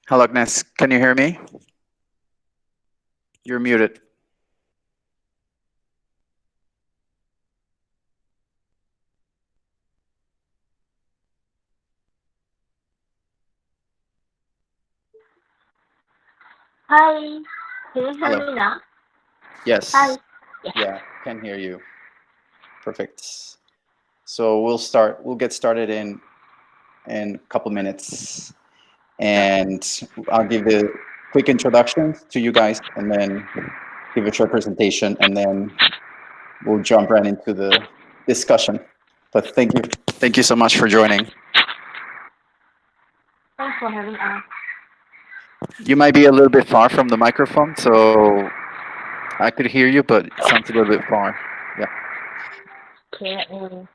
Hello, Agnes. Can you hear me? You're muted. Hi, can you hear Hello. me now? Hi. Yes. Yeah. Yeah, can hear you. Perfect. So we'll get started in a couple minutes, and I'll give the quick introduction to you guys, and then give a short presentation, and then we'll jump right into the discussion. But thank you so much for joining. Thanks for having us. You might be a little bit far from the microphone, so I could hear you, but it sounds a little bit far. Yeah. Okay, let me.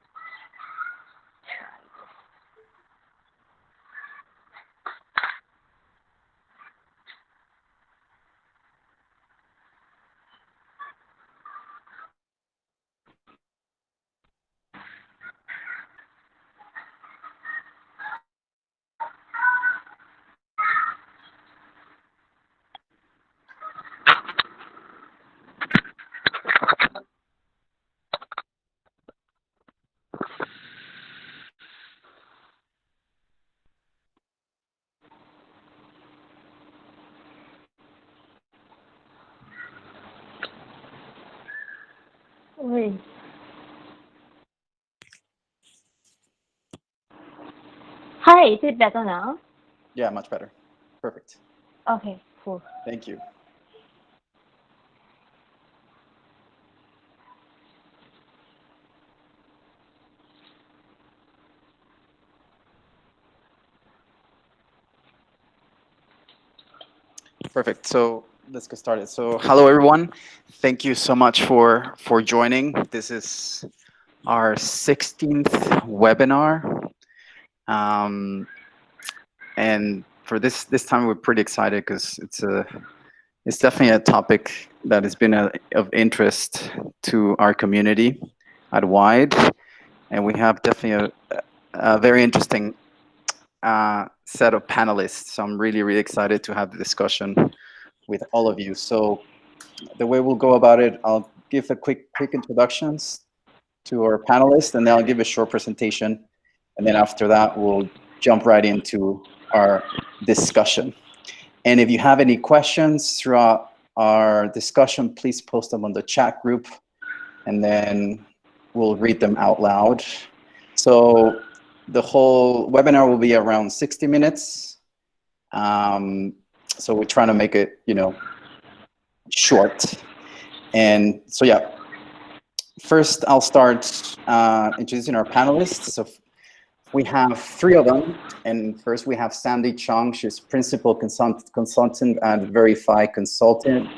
Wait. Hi, is it better now? Yeah, much better. Perfect. Okay, cool. Thank you. Perfect. So let's get started. So hello everyone. Thank you so much for joining. This is our 16th webinar. Um, and for this time we're pretty excited because it's definitely a topic that has been of interest to our community at wide, and we have definitely a very interesting set of panelists. So I'm really excited to have the discussion with all of you. So the way we'll go about it, I'll give a quick introductions to our panelists, and then I'll give a short presentation, and then after that we'll jump right into our discussion. And if you have any questions throughout our discussion, please post them on the chat group, and then we'll read them out loud. So the whole webinar will be around 60 minutes. So we're trying to make it, short. And so, yeah, first I'll start introducing our panelists. So we have three of them. And first we have Sandy Chong. She's principal consultant at Verify Consultant.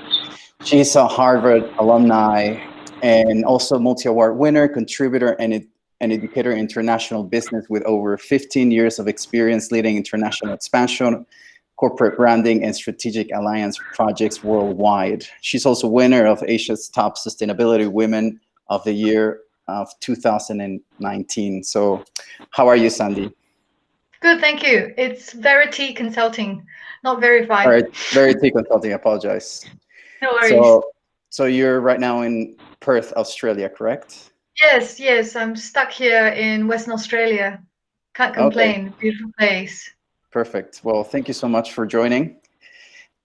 She's a Harvard alumni and also multi-award winner, contributor, and an educator in international business with over 15 years of experience leading international expansion, corporate branding, and strategic alliance projects worldwide. She's also winner of Asia's Top Sustainability Women of the Year of 2019. So how are you, Sandy? Good, thank you. It's Verity Consulting, not Verify. All right, Verity Consulting, I apologize. No worries. So you're right now in Perth, Australia, correct? Yes, I'm stuck here in Western Australia. Can't complain. Okay, Beautiful place. perfect. Well, thank you so much for joining.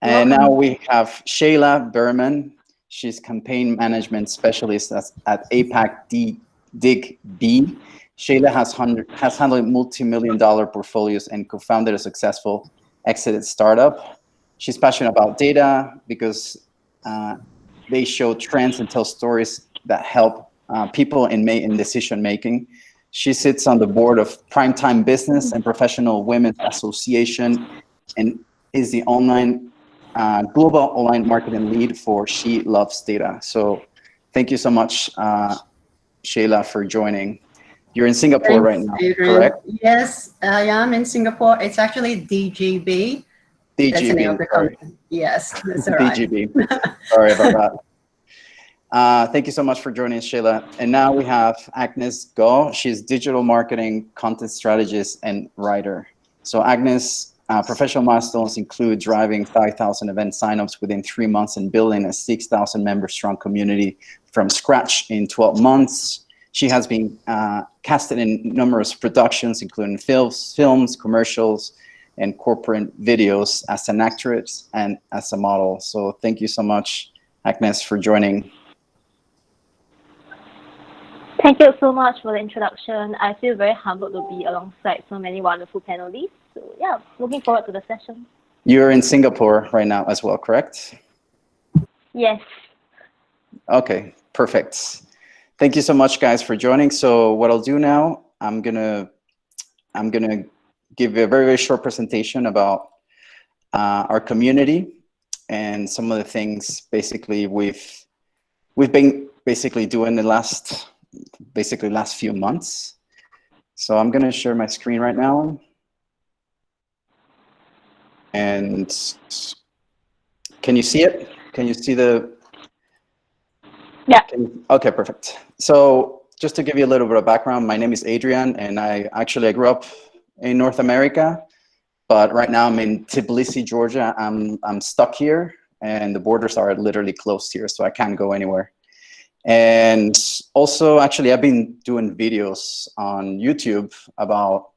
You're And now welcome. we have Shayla Berman. She's campaign management specialist at APAC Dig B. Shayla has handled multi-million-dollar portfolios and co-founded a successful exited startup. She's passionate about data because they show trends and tell stories that help people in decision making. She sits on the board of Primetime Business and Professional Women's Association, and is the global online marketing lead for She Loves Data. So thank you so much, Shayla, for joining. You're in Singapore right Thanks, now, Adrian. correct? Yes, I am in Singapore. It's actually DGB. That's the name of DGB, the sorry. company. Yes, that's all right. DGB. Sorry about that. Thank you so much for joining us, Shayla. And now we have Agnes Go. She's digital marketing, content strategist, and writer. So Agnes professional milestones include driving 5,000 event signups within 3 months and building a 6,000 member strong community from scratch in 12 months. She has been casted in numerous productions, including films, commercials, and corporate videos as an actress and as a model. So thank you so much, Agnes, for joining. Thank you so much for the introduction. I feel very humbled to be alongside so many wonderful panelists. So yeah, looking forward to the session. You're in Singapore right now as well, correct? Yes. Okay, perfect. Thank you so much, guys, for joining. So what I'll do now, I'm gonna give a very, very short presentation about our community and some of the things basically we've been basically doing the last few months. So I'm gonna share my screen right now. And can you see it? Can you see the? Yeah. Okay, perfect. So just to give you a little bit of background, my name is Adrian, and I grew up in North America, but right now I'm in Tbilisi, Georgia. I'm stuck here, and the borders are literally closed here, so I can't go anywhere. And also, actually, I've been doing videos on YouTube about,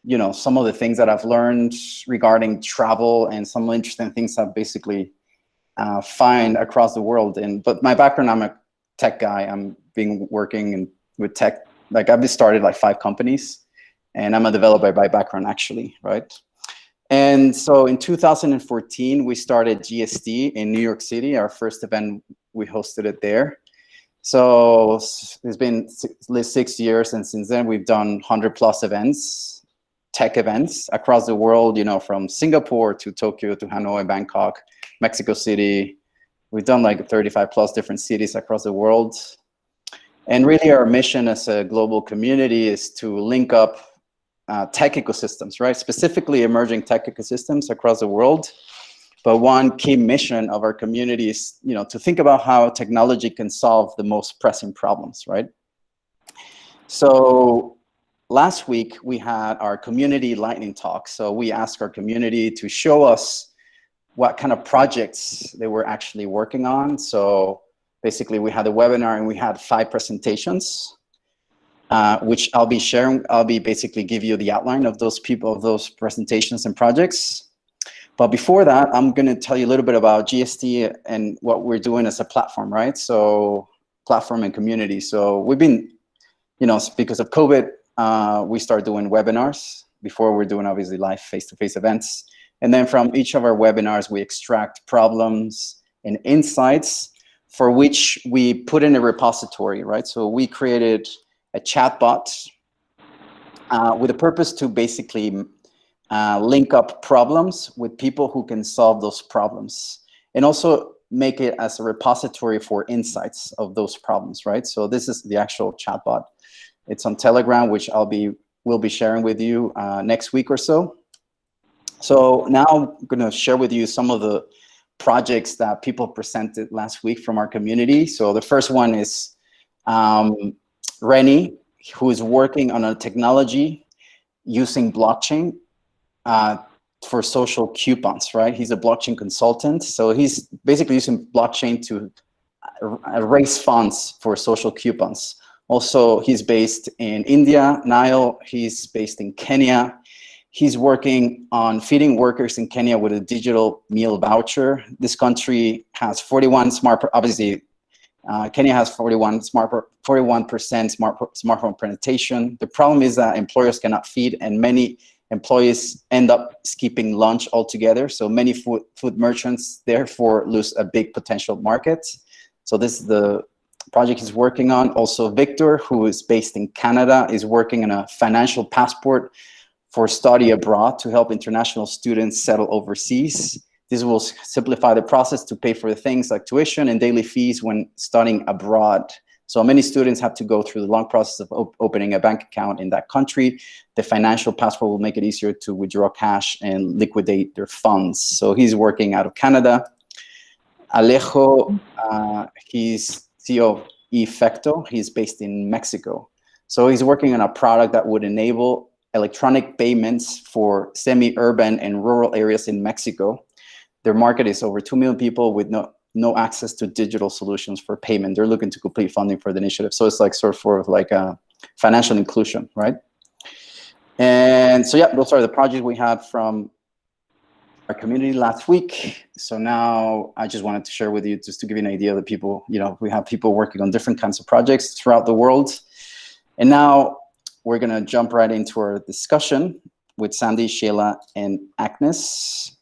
you know, some of the things that I've learned regarding travel and some interesting things I've basically find across the world. But my background, I'm a tech guy. I'm been working with tech. Like I've started like 5 companies, and I'm a developer by background, actually, right? And so in 2014, we started GST in New York City. Our first event, we hosted it there. So it's been 6 years, and since then we've done 100+ events, tech events across the world, you know, from Singapore to Tokyo to Hanoi, Bangkok, Mexico City. We've done like 35+ different cities across the world. And really our mission as a global community is to link up tech ecosystems, right? Specifically emerging tech ecosystems across the world. But one key mission of our community is, you know, to think about how technology can solve the most pressing problems, right? So last week we had our community lightning talk. So we asked our community to show us what kind of projects they were actually working on. So basically we had a webinar and we had 5 presentations, which I'll be sharing. I'll be basically give you the outline of those presentations and projects. But before that, I'm going to tell you a little bit about GST and what we're doing as a platform, right? So platform and community. So we've been, you know, because of COVID, we started doing webinars. Before we're doing obviously live face-to-face events. And then from each of our webinars, we extract problems and insights for which we put in a repository, right? So we created a chatbot with a purpose to basically link up problems with people who can solve those problems, and also make it as a repository for insights of those problems, right? So this is the actual chatbot. It's on Telegram, which we'll be sharing with you next week or so. So now I'm going to share with you some of the projects that people presented last week from our community. So the first one is Rennie, who is working on a technology using blockchain for social coupons, right? He's a blockchain consultant. So he's basically using blockchain to raise funds for social coupons. Also, he's based in India. Niall, he's based in Kenya. He's working on feeding workers in Kenya with a digital meal voucher. This country has 41 obviously, Kenya has 41% smartphone penetration. The problem is that employers cannot feed, and many employees end up skipping lunch altogether. So many food merchants therefore lose a big potential market. So this is the project he's working on. Also, Victor, who is based in Canada, is working on a financial passport for study abroad to help international students settle overseas. This will simplify the process to pay for things like tuition and daily fees when studying abroad. So many students have to go through the long process of opening a bank account in that country. The financial passport will make it easier to withdraw cash and liquidate their funds. So he's working out of Canada. Alejo, he's CEO of Efecto. He's based in Mexico. So he's working on a product that would enable electronic payments for semi-urban and rural areas in Mexico. Their market is over 2 million people with no access to digital solutions for payment. They're looking to complete funding for the initiative. So it's like sort of like a financial inclusion, right? And so, yeah, those are the projects we had from our community last week. So now I just wanted to share with you, just to give you an idea that people, we have people working on different kinds of projects throughout the world. And now we're going to jump right into our discussion with Sandy, Sheila, and Agnes.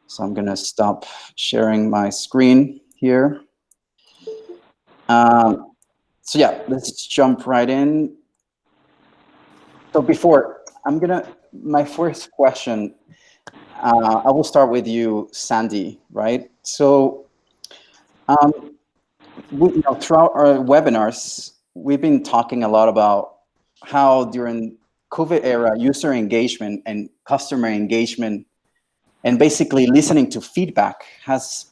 So I'm going to stop sharing my screen here. So yeah, let's jump right in. So before, my first question, I will start with you, Sandy, right? So throughout our webinars, we've been talking a lot about how during COVID era, user engagement and customer engagement and basically listening to feedback it's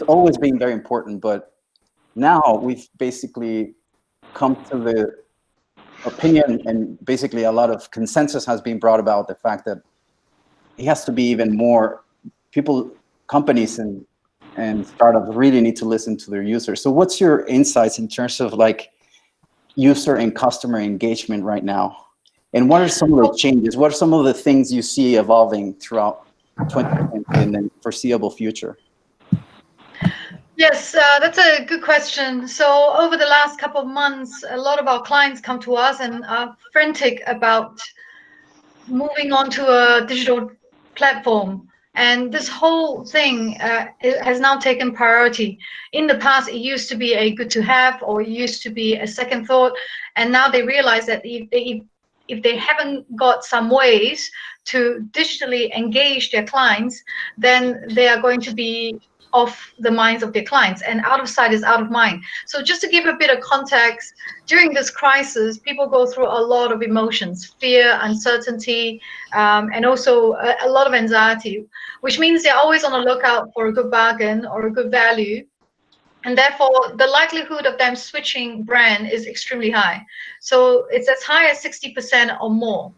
always been very important, but now we've basically come to the opinion, and basically a lot of consensus has been brought about the fact that it has to be even more people, companies and startups really need to listen to their users. So what's your insights in terms of like user and customer engagement right now? And what are some of the changes? What are some of the things you see evolving throughout 2020 and the foreseeable future? Yes, that's a good question. So over the last couple of months, a lot of our clients come to us and are frantic about moving on to a digital platform. And this whole thing it has now taken priority. In the past, it used to be a good to have, or it used to be a second thought. And now they realize that if they haven't got some ways to digitally engage their clients, then they are going to be off the minds of their clients, and out of sight is out of mind. So just to give a bit of context, during this crisis, people go through a lot of emotions, fear, uncertainty, and also a lot of anxiety, which means they're always on the lookout for a good bargain or a good value. And therefore, the likelihood of them switching brand is extremely high. So it's as high as 60% or more.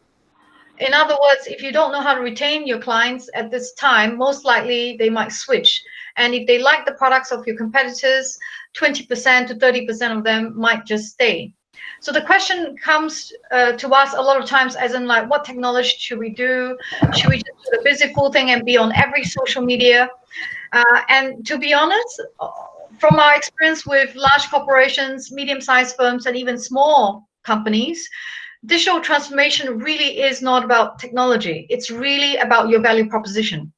In other words, if you don't know how to retain your clients at this time, most likely they might switch. And if they like the products of your competitors, 20% to 30% of them might just stay. So the question comes to us a lot of times as in like, what technology should we do? Should we just do the physical thing and be on every social media? And to be honest, from our experience with large corporations, medium-sized firms, and even small companies, digital transformation really is not about technology. It's really about your value proposition.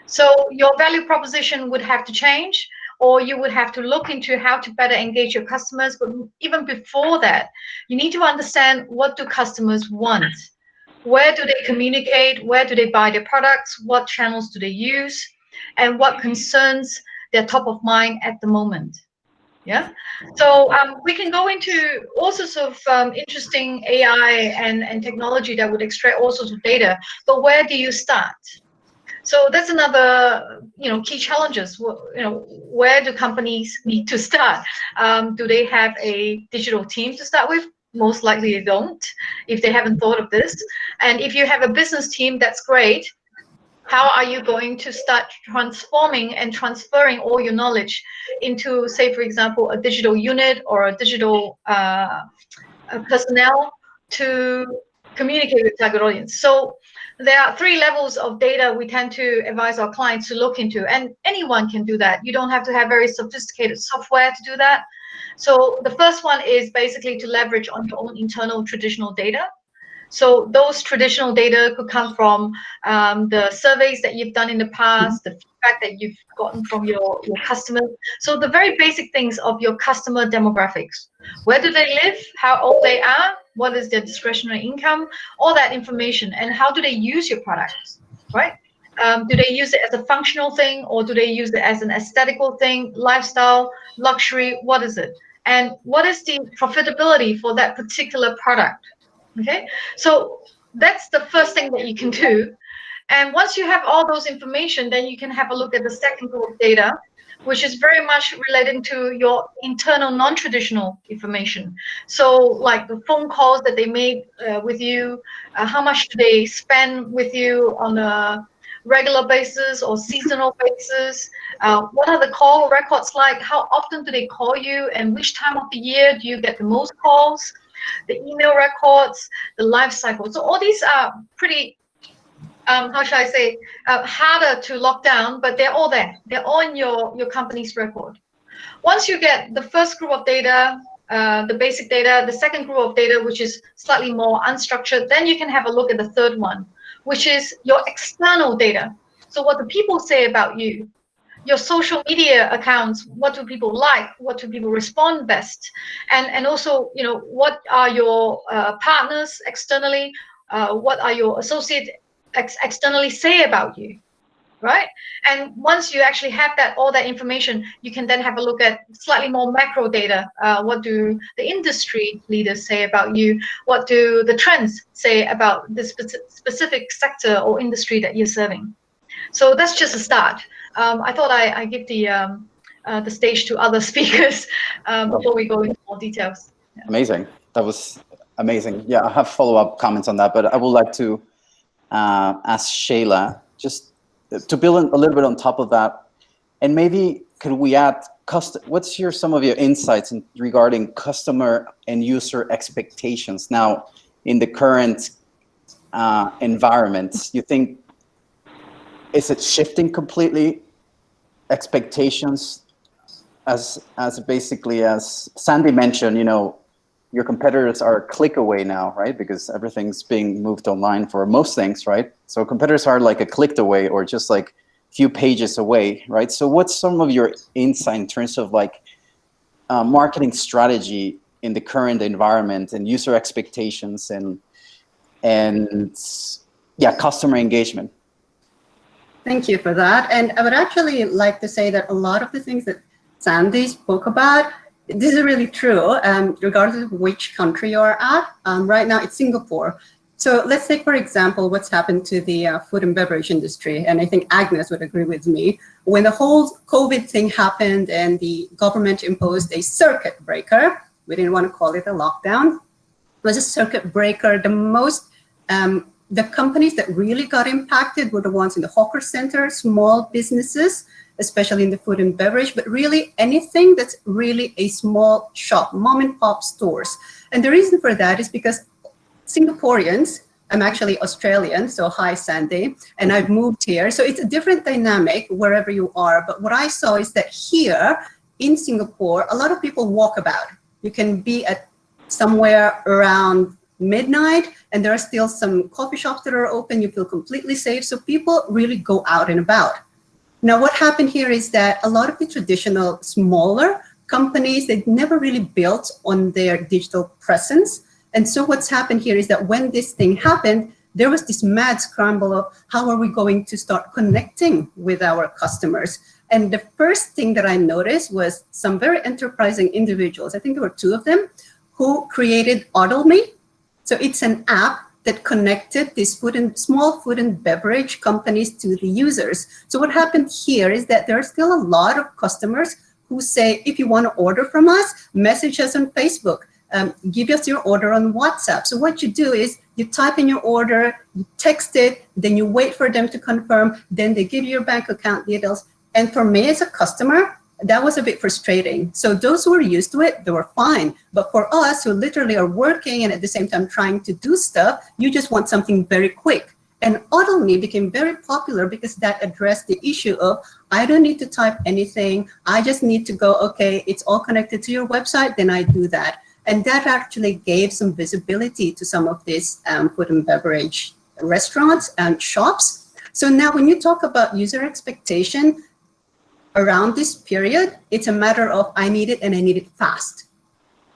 So your value proposition would have to change, or you would have to look into how to better engage your customers. But even before that, you need to understand, what do customers want? Where do they communicate? Where do they buy their products? What channels do they use? And what concerns they're top of mind at the moment? Yeah, so we can go into all sorts of interesting AI and technology that would extract all sorts of data, but where do you start? So that's another, key challenges. Where do companies need to start? Do they have a digital team to start with? Most likely they don't, if they haven't thought of this. And if you have a business team, that's great. How are you going to start transforming and transferring all your knowledge into, say, for example, a digital unit or a digital personnel to communicate with target audience? So there are 3 levels of data we tend to advise our clients to look into, and anyone can do that. You don't have to have very sophisticated software to do that. So the first one is basically to leverage on your own internal traditional data. So those traditional data could come from the surveys that you've done in the past, the feedback that you've gotten from your customers. So the very basic things of your customer demographics. Where do they live? How old they are? What is their discretionary income? All that information. And how do they use your products, right? Do they use it as a functional thing, or do they use it as an aesthetical thing, lifestyle, luxury? What is it? And what is the profitability for that particular product? Okay, so that's the first thing that you can do. And once you have all those information, then you can have a look at the second group of data, which is very much relating to your internal non-traditional information. So like the phone calls that they made with you, how much do they spend with you on a regular basis or seasonal basis? What are the call records like? How often do they call you, and which time of the year do you get the most calls? The email records, the life cycle. So all these are pretty, how should I say, harder to lock down, but they're all there. They're all in your company's record. Once you get the first group of data, the basic data, the second group of data, which is slightly more unstructured, then you can have a look at the third one, which is your external data. So what do people say about you? Your social media accounts, what do people like? What do people respond best? And also, what are your partners externally? What are your associates externally say about you? Right? And once you actually have all that information, you can then have a look at slightly more macro data. What do the industry leaders say about you? What do the trends say about this specific sector or industry that you're serving? So that's just a start. I thought I give the stage to other speakers before we go into more details. Yeah. Amazing. That was amazing. Yeah, I have follow-up comments on that, but I would like to ask Shayla just to build a little bit on top of that, and maybe could we add what's some of your insights regarding customer and user expectations now in the current environment? You think, is it shifting completely expectations as basically as Sandy mentioned, your competitors are a click away now, right? Because everything's being moved online for most things, right? So competitors are like a click away or just like a few pages away, right? So what's some of your insight in terms of like marketing strategy in the current environment and user expectations and customer engagement? Thank you for that. And I would actually like to say that a lot of the things that Sandy spoke about, this is really true, regardless of which country you're at. Right now, it's Singapore. So let's take, for example, what's happened to the food and beverage industry. And I think Agnes would agree with me. When the whole COVID thing happened and the government imposed a circuit breaker, we didn't want to call it a lockdown, it was a circuit breaker. The companies that really got impacted were the ones in the hawker center, small businesses, especially in the food and beverage, but really anything that's really a small shop, mom and pop stores. And the reason for that is because Singaporeans, I'm actually Australian, so hi Sandy, and I've moved here. So it's a different dynamic wherever you are. But what I saw is that here in Singapore, a lot of people walk about. You can be at somewhere around midnight and there are still some coffee shops that are open. You feel completely safe. So people really go out and about. Now, what happened here is that a lot of the traditional smaller companies, they've never really built on their digital presence. And so what's happened here is that when this thing happened, there was this mad scramble of how are we going to start connecting with our customers? And the first thing that I noticed was some very enterprising individuals, I think there were two of them, who created AutoMe. So it's an app that connected these small food and beverage companies to the users. So what happened here is that there are still a lot of customers who say, if you want to order from us, message us on Facebook, give us your order on WhatsApp. So what you do is you type in your order, you text it, then you wait for them to confirm, then they give you your bank account details. And for me as a customer, that was a bit frustrating. So those who were used to it, they were fine. But for us who literally are working and at the same time trying to do stuff, you just want something very quick. And AutoMe became very popular because that addressed the issue of, I don't need to type anything. I just need to go, okay, it's all connected to your website, then I do that. And that actually gave some visibility to some of these food and beverage restaurants and shops. So now when you talk about user expectation, around this period, it's a matter of I need it and I need it fast.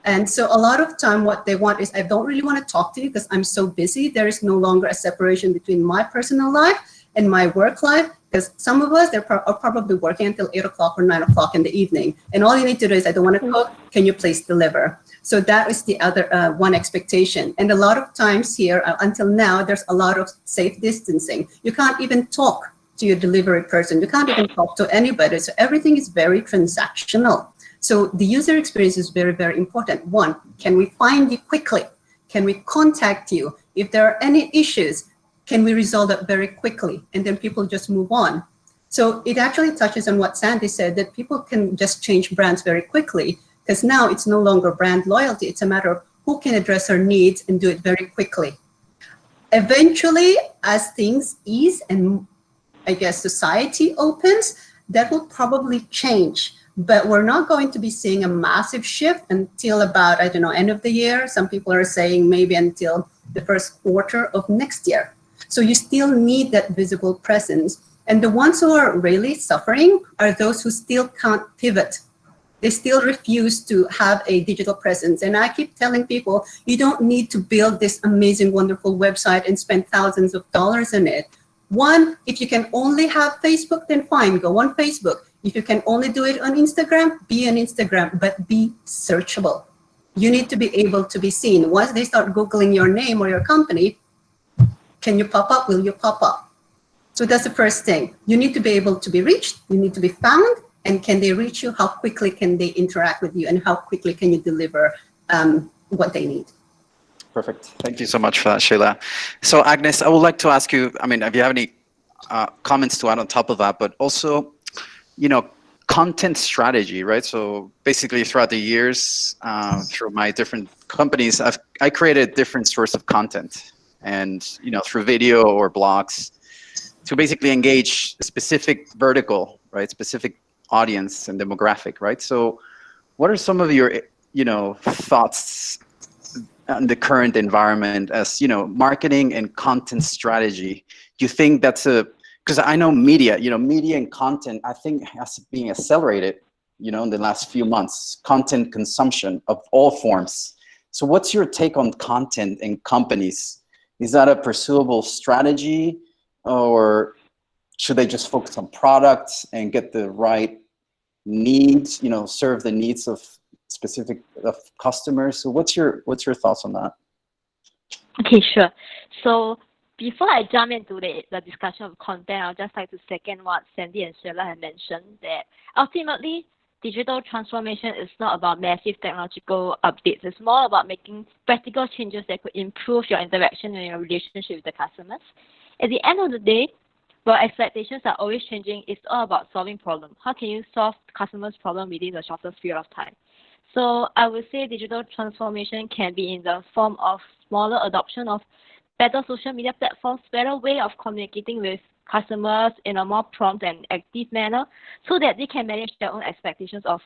And so a lot of time what they want is I don't really want to talk to you because I'm so busy. There is no longer a separation between my personal life and my work life because some of us are probably working until 8 o'clock or 9 o'clock in the evening. And all you need to do is I don't want to cook, can you please deliver? So that is the other one expectation. And a lot of times here, until now, there's a lot of safe distancing. You can't even talk to your delivery person. You can't even talk to anybody. So everything is very transactional. So the user experience is very, very important. One, can we find you quickly? Can we contact you? If there are any issues, can we resolve that very quickly? And then people just move on. So it actually touches on what Sandy said, that people can just change brands very quickly, because now it's no longer brand loyalty. It's a matter of who can address our needs and do it very quickly. Eventually, as things ease and I guess society opens, that will probably change. But we're not going to be seeing a massive shift until about, I don't know, end of the year. Some people are saying maybe until the first quarter of next year. So you still need that visible presence. And the ones who are really suffering are those who still can't pivot. They still refuse to have a digital presence. And I keep telling people, you don't need to build this amazing, wonderful website and spend thousands of dollars on it. One, if you can only have Facebook, then fine, go on Facebook. If you can only do it on Instagram, be on Instagram, but be searchable. You need to be able to be seen. Once they start Googling your name or your company, can you pop up? Will you pop up? So that's the first thing. You need to be able to be reached. You need to be found. And can they reach you? How quickly can they interact with you? And how quickly can you deliver what they need? Perfect. Thank you so much for that, Sheila. So Agnes, I would like to ask you, I mean, if you have any comments to add on top of that, but also, you know, content strategy, right? So basically throughout the years, through my different companies, I created different sources of content, and, you know, through video or blogs, to basically engage a specific vertical, right? Specific audience and demographic, right? So what are some of your, you know, thoughts on the current environment as, you know, marketing and content strategy? Do you think that's because I know media, you know, media and content, I think has being accelerated, you know, in the last few months, content consumption of all forms. So what's your take on content in companies? Is that a pursuable strategy, or should they just focus on products and get the right needs, you know, serve the needs of specific customers? So what's your thoughts on that? Okay, sure. So before I jump into the discussion of content, I'd just like to second what Sandy and Sheila had mentioned, that ultimately digital transformation is not about massive technological updates. It's more about making practical changes that could improve your interaction and your relationship with the customers. At the end of the day, while expectations are always changing, it's all about solving problems. How can you solve customers' problem within the shortest period of time? So I would say digital transformation can be in the form of smaller adoption of better social media platforms, better way of communicating with customers in a more prompt and active manner, so that they can manage their own expectations of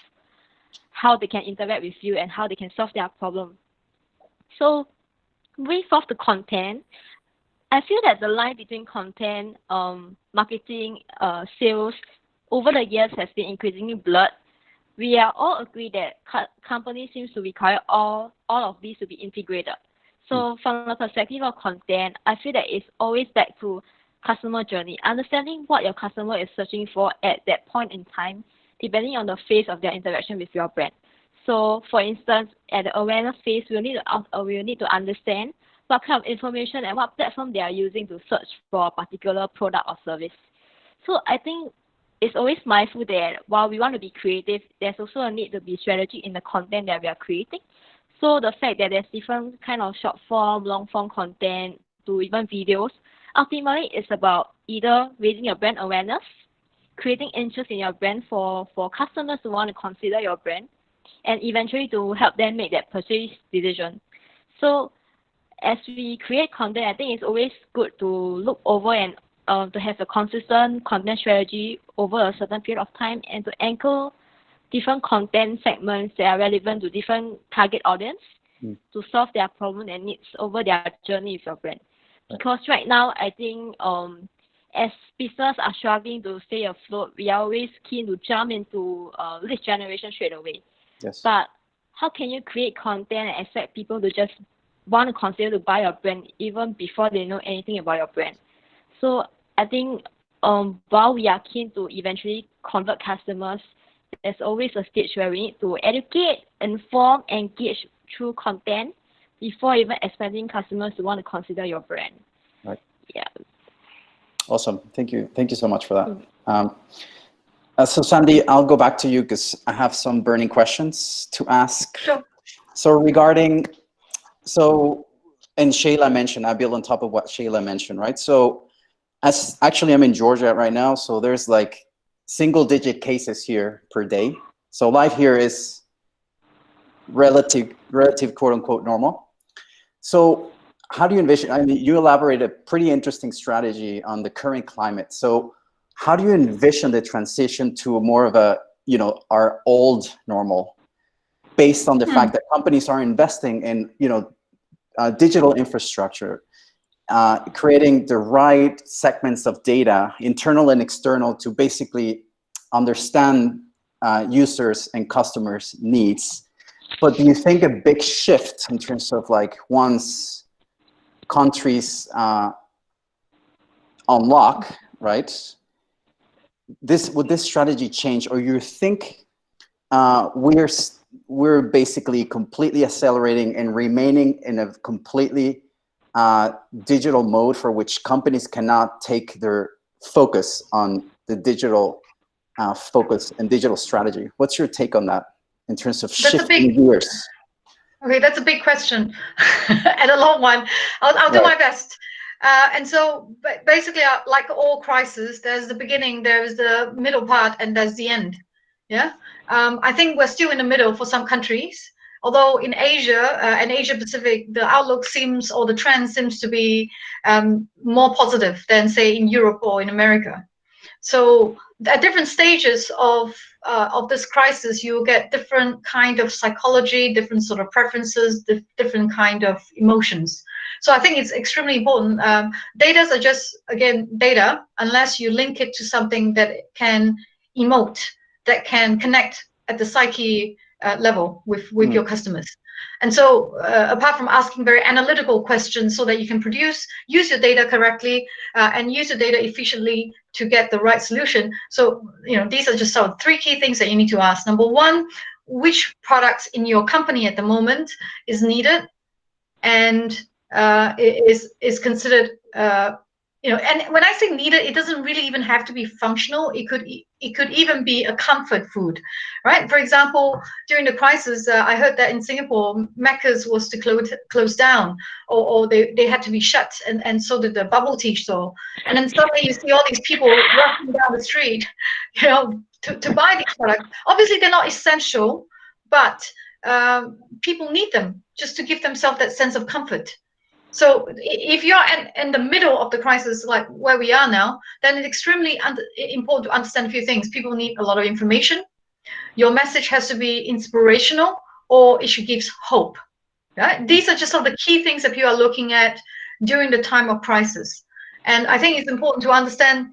how they can interact with you and how they can solve their problem. So with the content, I feel that the line between content, marketing, sales, over the years has been increasingly blurred. We are all agree that companies seems to require all of these to be integrated. So from the perspective of content, I feel that it's always back to customer journey, understanding what your customer is searching for at that point in time, depending on the phase of their interaction with your brand. So for instance, at the awareness phase, we'll need to understand what kind of information and what platform they are using to search for a particular product or service. So I think it's always mindful that while we want to be creative, there's also a need to be strategic in the content that we are creating. So the fact that there's different kind of short form, long form content to even videos, ultimately it's about either raising your brand awareness, creating interest in your brand for customers who want to consider your brand, and eventually to help them make that purchase decision. So as we create content, I think it's always good to look over and to have a consistent content strategy over a certain period of time, and to anchor different content segments that are relevant to different target audience to solve their problem and needs over their journey with your brand. Because right now, I think as business are struggling to stay afloat, we are always keen to jump into lead generation straight away. Yes. But how can you create content and expect people to just want to consider to buy your brand even before they know anything about your brand? So I think while we are keen to eventually convert customers, there's always a stage where we need to educate, inform, engage through content before even expecting customers to want to consider your brand. Right. Yeah. Awesome. Thank you. Thank you so much for that. So Sandy, I'll go back to you because I have some burning questions to ask. Sure. So regarding, and Shayla mentioned, I build on top of what Shayla mentioned, right? So actually I'm in Georgia right now, so there's like single-digit cases here per day. So life here is relative quote unquote normal. So how do you envision, I mean, you elaborate a pretty interesting strategy on the current climate. So how do you envision the transition to more of a, our old normal, based on the fact that companies are investing in, digital infrastructure, creating the right segments of data, internal and external, to basically understand users and customers' needs. But do you think a big shift in terms of like once countries unlock, right? Would this strategy change, or you think we're basically completely accelerating and remaining in a completely digital mode for which companies cannot take their focus on the digital focus and digital strategy? What's your take on that in terms of shifting gears? Okay, that's a big question and a long one. I'll do my best. And so basically, like all crises, there's the beginning, there's the middle part, and there's the end. Yeah. I think we're still in the middle for some countries. Although in Asia and Asia Pacific, the outlook seems, or the trend seems to be more positive than, say, in Europe or in America. So at different stages of this crisis, you get different kind of psychology, different sort of preferences, different kind of emotions. So I think it's extremely important. Data are just, again, data, unless you link it to something that can emote, that can connect at the psyche level with your customers. And so apart from asking very analytical questions so that you can use your data correctly and use your data efficiently to get the right solution. So, these are just sort of 3 key things that you need to ask. Number 1, which products in your company at the moment is needed and is considered, and when I say needed, it doesn't really even have to be functional. It could even be a comfort food, right? For example, during the crisis, I heard that in Singapore, Macca's was to close down, or they had to be shut, and so did the bubble tea store. And then suddenly you see all these people rushing down the street, to buy these products. Obviously, they're not essential, but people need them just to give themselves that sense of comfort. So if you're in the middle of the crisis, like where we are now, then it's extremely important to understand a few things. People need a lot of information. Your message has to be inspirational, or it should give hope. Right? These are just some of the key things that you are looking at during the time of crisis. And I think it's important to understand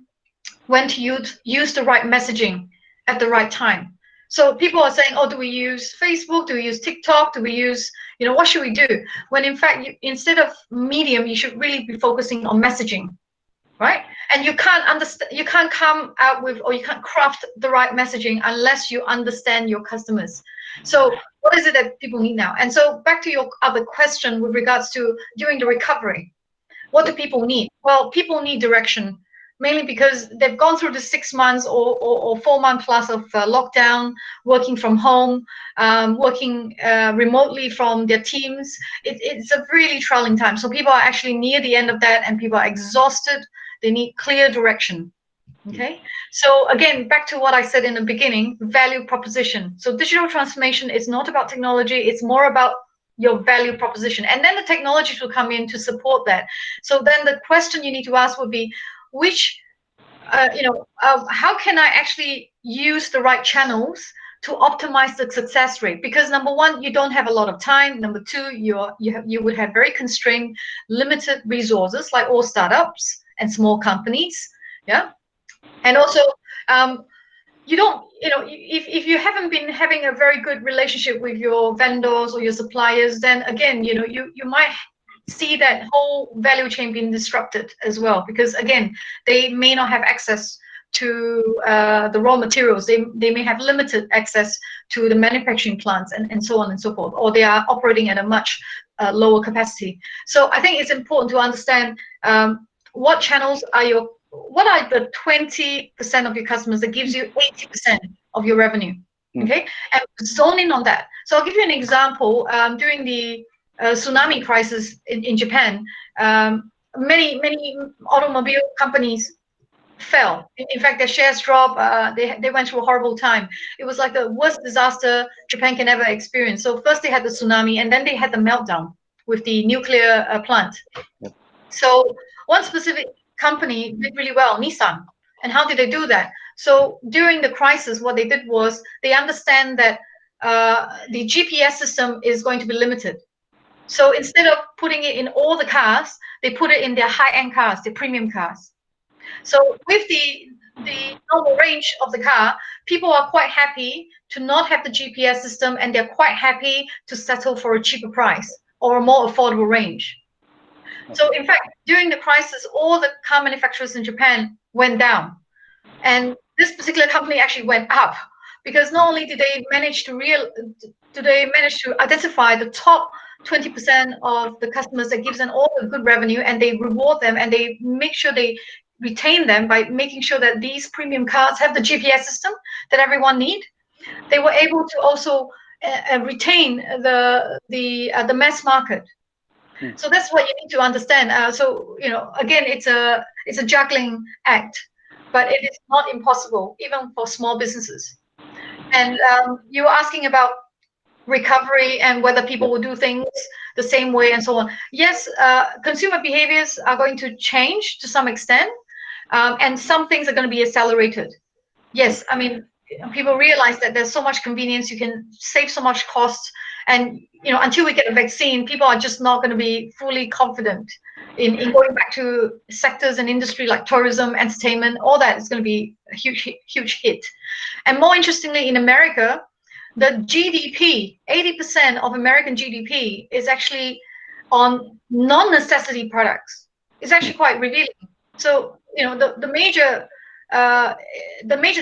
when to use the right messaging at the right time. So people are saying, oh, do we use Facebook? Do we use TikTok? Do we use, what should we do? When in fact, instead of medium, you should really be focusing on messaging, right? And you can't come out with, or you can't craft the right messaging unless you understand your customers. So what is it that people need now? And so back to your other question with regards to during the recovery, what do people need? Well, people need direction. Mainly because they've gone through the 6 months or 4 month plus of lockdown, working from home, working remotely from their teams. It's a really troubling time. So people are actually near the end of that, and people are exhausted. They need clear direction. Okay. So again, back to what I said in the beginning, value proposition. So digital transformation is not about technology. It's more about your value proposition. And then the technologies will come in to support that. So then the question you need to ask would be, how can I actually use the right channels to optimize the success rate? Because number 1, you don't have a lot of time. Number 2, you would have very constrained, limited resources, like all startups and small companies. Yeah, and also you don't, if you haven't been having a very good relationship with your vendors or your suppliers, then again, you might see that whole value chain being disrupted as well, because again, they may not have access to the raw materials. They may have limited access to the manufacturing plants and so on and so forth, or they are operating at a much lower capacity. So I think it's important to understand what channels are your what are the 20% of your customers that gives you 80% of your revenue? Okay, and zone in on that. So I'll give you an example. During the tsunami crisis in Japan, many automobile companies fell. In fact, their shares dropped. They went through a horrible time. It was like the worst disaster Japan can ever experience. So first they had the tsunami, and then they had the meltdown with the nuclear plant. Yep. So one specific company did really well, Nissan. And how did they do that? So during the crisis, what they did was they understand that the GPS system is going to be limited. So instead of putting it in all the cars, they put it in their high-end cars, the premium cars. So with the normal range of the car, people are quite happy to not have the GPS system, and they're quite happy to settle for a cheaper price or a more affordable range. So in fact, during the crisis, all the car manufacturers in Japan went down, and this particular company actually went up, because not only did they manage to identify the top 20% of the customers that gives them all the good revenue, and they reward them, and they make sure they retain them by making sure that these premium cars have the GPS system that everyone need. They were able to also retain the mass market. So that's what you need to understand. So again, it's a juggling act, but it is not impossible even for small businesses. And you were asking about recovery and whether people will do things the same way and so on. Yes, consumer behaviors are going to change to some extent, and some things are going to be accelerated. Yes, I mean, people realize that there's so much convenience, you can save so much cost, and until we get a vaccine, people are just not going to be fully confident in going back to sectors and industry like tourism, entertainment. All that is going to be a huge hit. And more interestingly, in America, the GDP, 80% of American GDP is actually on non-necessity products. It's actually quite revealing. So the major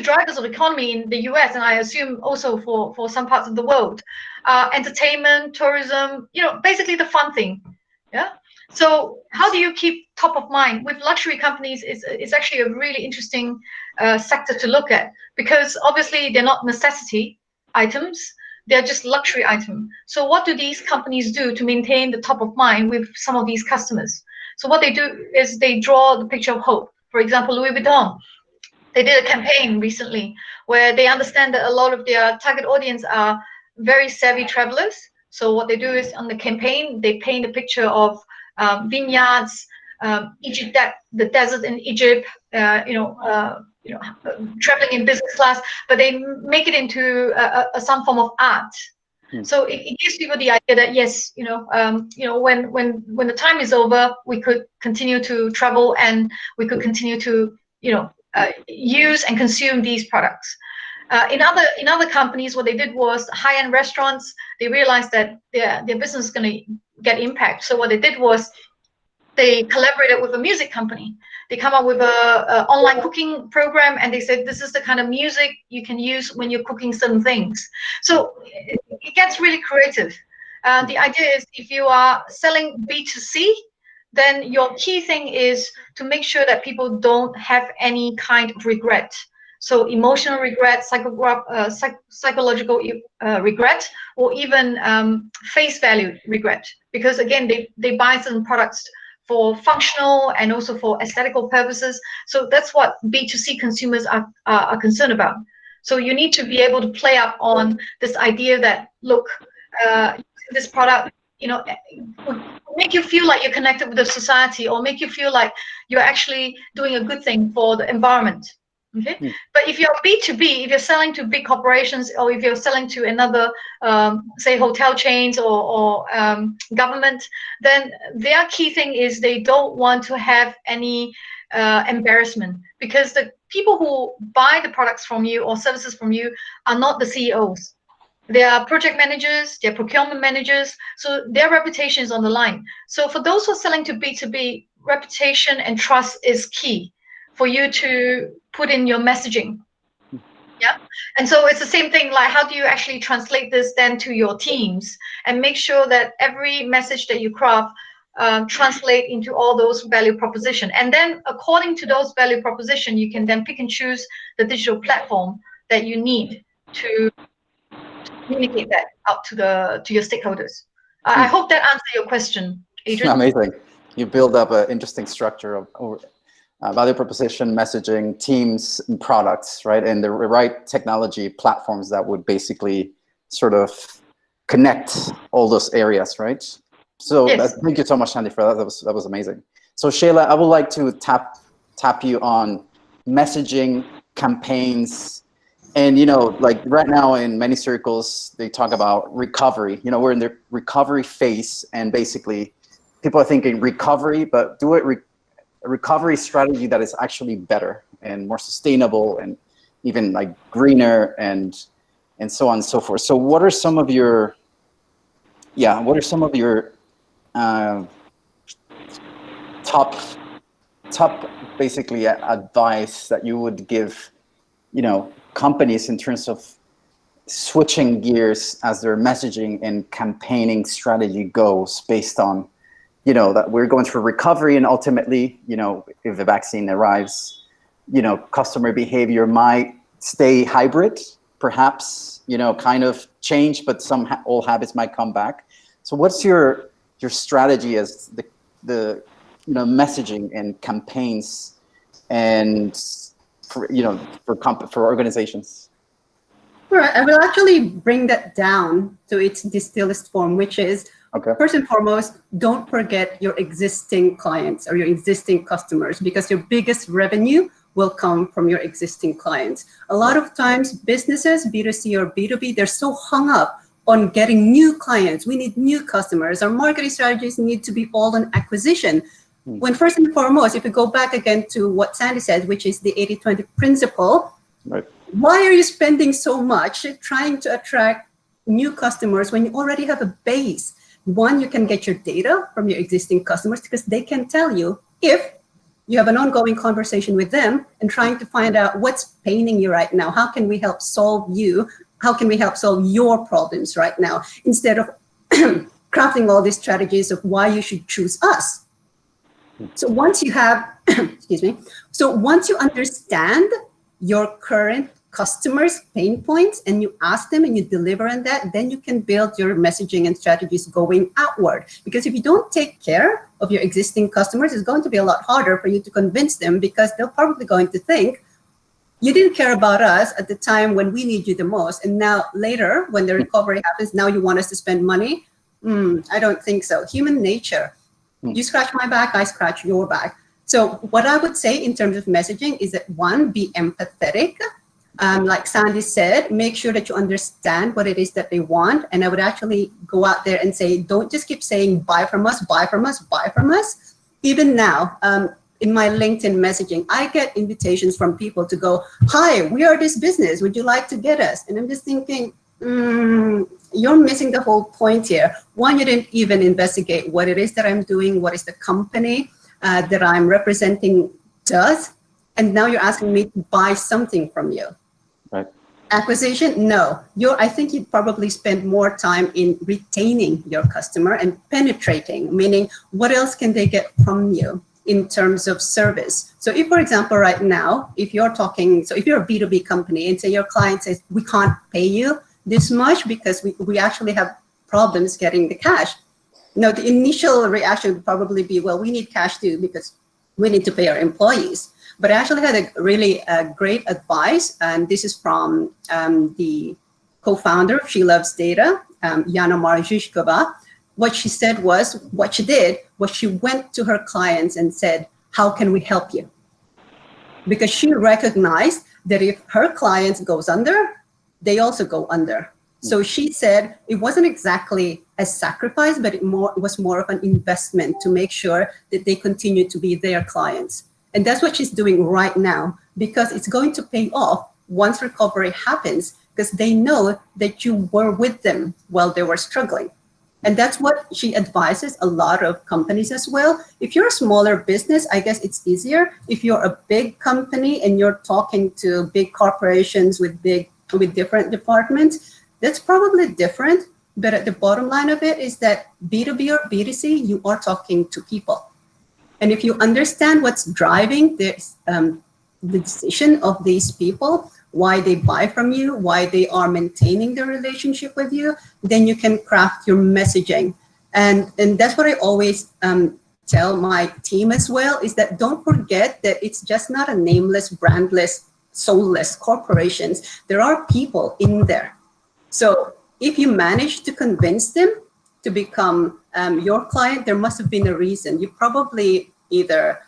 drivers of economy in the US, and I assume also for some parts of the world, entertainment, tourism, basically the fun thing. Yeah. So how do you keep top of mind with luxury companies? It's actually a really interesting sector to look at, because obviously they're not necessity items, they're just luxury items. So what do these companies do to maintain the top of mind with some of these customers? So what they do is they draw the picture of hope. For example, Louis Vuitton, they did a campaign recently where they understand that a lot of their target audience are very savvy travelers. So what they do is on the campaign, they paint a picture of vineyards, Egypt, the desert in Egypt, traveling in business class, but they make it into some form of art. So it gives people the idea that yes, when the time is over, we could continue to travel, and we could continue to use and consume these products. In other companies, what they did was high-end restaurants. They realized that their business is going to get impact. So what they did was they collaborated with a music company. They come up with a online cooking program, and they said this is the kind of music you can use when you're cooking certain things. So it gets really creative. The idea is if you are selling B2C, then your key thing is to make sure that people don't have any kind of regret. So emotional regret, psychological regret, or even face value regret. Because again, they buy certain products for functional and also for aesthetical purposes. So that's what B2C consumers are concerned about. So you need to be able to play up on this idea that, look, this product, will make you feel like you're connected with the society, or make you feel like you're actually doing a good thing for the environment. Okay. But if you're B2B, if you're selling to big corporations, or if you're selling to another, say, hotel chains or government, then their key thing is they don't want to have any embarrassment, because the people who buy the products from you or services from you are not the CEOs. They are project managers, they're procurement managers, so their reputation is on the line. So for those who are selling to B2B, reputation and trust is key for you to put in your messaging. Yeah. And so it's the same thing, like how do you actually translate this then to your teams and make sure that every message that you craft translate into all those value proposition. And then according to those value proposition, you can then pick and choose the digital platform that you need to communicate that out to your stakeholders. I hope that answered your question, Adrian. Amazing. You build up an interesting structure of value proposition, messaging, teams, and products, right? And the right technology platforms that would basically sort of connect all those areas, right? So Yes. thank you so much, Sandy, for that. That was amazing. So Shayla, I would like to tap you on messaging, campaigns, and like right now in many circles, they talk about recovery. We're in the recovery phase, and basically people are thinking recovery, but do it a recovery strategy that is actually better and more sustainable and even like greener and so on and so forth. So what are some of your top basically advice that you would give companies in terms of switching gears as their messaging and campaigning strategy goes, based on that we're going through recovery, and ultimately if the vaccine arrives, customer behavior might stay hybrid, perhaps kind of change, but some old habits might come back. So what's your strategy as the messaging and campaigns and for organizations? Right. I will actually bring that down to its distilled form, which is, first and foremost, don't forget your existing clients or your existing customers, because your biggest revenue will come from your existing clients. A lot of times businesses, B2C or B2B, they're so hung up on getting new clients. We need new customers. Our marketing strategies need to be all on acquisition. When first and foremost, if we go back again to what Sandy said, which is the 80-20 principle, right? Why are you spending so much trying to attract new customers when you already have a base? One, you can get your data from your existing customers, because they can tell you if you have an ongoing conversation with them and trying to find out what's paining you right now. How can we help solve you? How can we help solve your problems right now? Instead of crafting all these strategies of why you should choose us. So once you have, excuse me, so once you understand your current customers' pain points and you ask them and you deliver on that, then you can build your messaging and strategies going outward. Because if you don't take care of your existing customers, it's going to be a lot harder for you to convince them, because they're probably going to think, you didn't care about us at the time when we need you the most. And now later, when the recovery happens, now you want us to spend money? I don't think so. Human nature. You scratch my back, I scratch your back. So what I would say in terms of messaging is that, one, be empathetic. Like Sandy said, make sure that you understand what it is that they want. And I would actually go out there and say, don't just keep saying, buy from us, buy from us, buy from us. Even now, in my LinkedIn messaging, I get invitations from people to go, hi, we are this business. Would you like to get us? And I'm just thinking, you're missing the whole point here. One, you didn't even investigate what it is that I'm doing, what is the company that I'm representing does, and now you're asking me to buy something from you. Right. Acquisition, no. I think you'd probably spend more time in retaining your customer and penetrating, meaning what else can they get from you in terms of service. So if, for example, right now, if you're a B2B company and say your client says, we can't pay you this much because we actually have problems getting the cash. No, the initial reaction would probably be, well, we need cash too because we need to pay our employees. But I actually had a really great advice, and this is from the co-founder of She Loves Data, Yana Marzyshkova. What she said was, what she did was she went to her clients and said, how can we help you? Because she recognized that if her clients goes under, they also go under. So she said it wasn't exactly a sacrifice, but it was more of an investment to make sure that they continue to be their clients. And that's what she's doing right now, because it's going to pay off once recovery happens, because they know that you were with them while they were struggling. And that's what she advises a lot of companies as well. If you're a smaller business, I guess it's easier. If you're a big company and you're talking to big corporations with different departments, that's probably different. But at the bottom line of it is that B2B or B2C, you are talking to people. And if you understand what's driving this, the decision of these people, why they buy from you, why they are maintaining the relationship with you, then you can craft your messaging. And that's what I always tell my team as well, is that don't forget that it's just not a nameless, brandless, soulless corporations. There are people in there. So if you manage to convince them to become your client, there must have been a reason. You probably either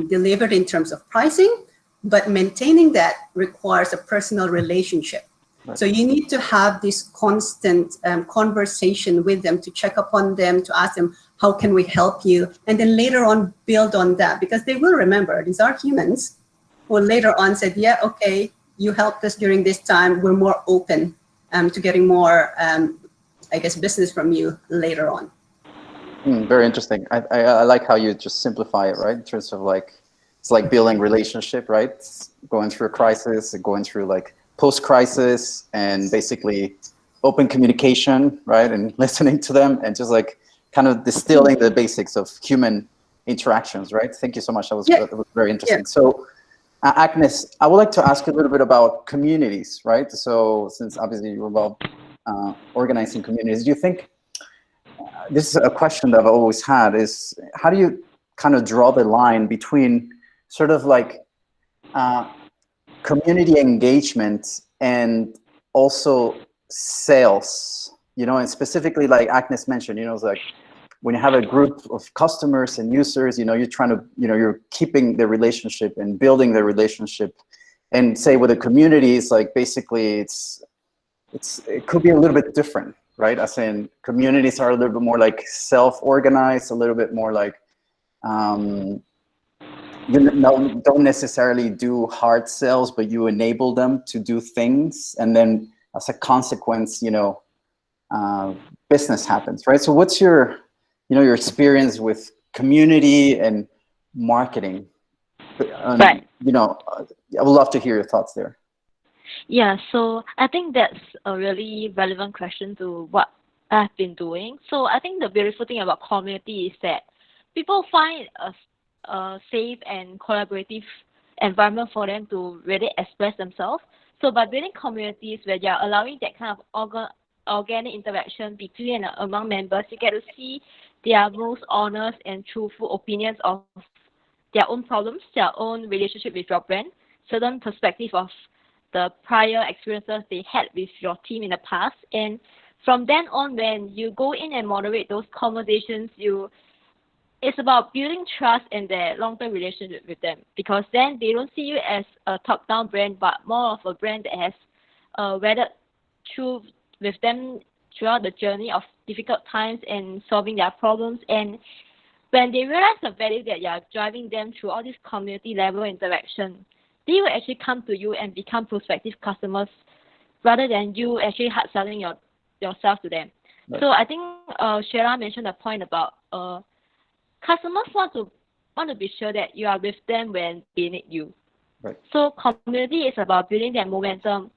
delivered in terms of pricing, but maintaining that requires a personal relationship. Right. So you need to have this constant conversation with them, to check up on them, to ask them, how can we help you? And then later on, build on that, because they will remember, these are humans who later on said, yeah, okay, you helped us during this time. We're more open to getting more, I guess, business from you later on. Very interesting. I like how you just simplify it, right? In terms of like, it's like building relationship, right? It's going through a crisis, going through like post-crisis, and basically open communication, right? And listening to them, and just like kind of distilling the basics of human interactions, right? Thank you so much. That was very interesting. Yeah. So Agnes, I would like to ask you a little bit about communities, right? So since obviously you're about organizing communities, do you think, this is a question that I've always had, is how do you kind of draw the line between sort of like community engagement and also sales, you know, and specifically like Agnes mentioned, you know, it's like when you have a group of customers and users, you know, you're trying to, you know, you're keeping the relationship and building the relationship. And say with a community, it's like basically it could be a little bit different, right? As in communities are a little bit more like self-organized, a little bit more like, you don't necessarily do hard sales, but you enable them to do things. And then as a consequence, you know, business happens, right? So what's your, you know, your experience with community and marketing? Right. You know, I would love to hear your thoughts there. Yeah, so I think that's a really relevant question to what I've been doing. So I think the beautiful thing about community is that people find a safe and collaborative environment for them to really express themselves. So by building communities where you're allowing that kind of organic interaction between and among members, you get to see their most honest and truthful opinions of their own problems, their own relationship with your brand, certain perspective of the prior experiences they had with your team in the past. And from then on, when you go in and moderate those conversations, it's about building trust and their long-term relationship with them, because then they don't see you as a top-down brand, but more of a brand that has weathered through with them throughout the journey of difficult times and solving their problems. And when they realize the value that you are driving them through all this community level interaction, they will actually come to you and become prospective customers rather than you actually hard selling yourself to them. Right. So I think Sheila mentioned a point about customers want to be sure that you are with them when they need you. Right. So community is about building that momentum,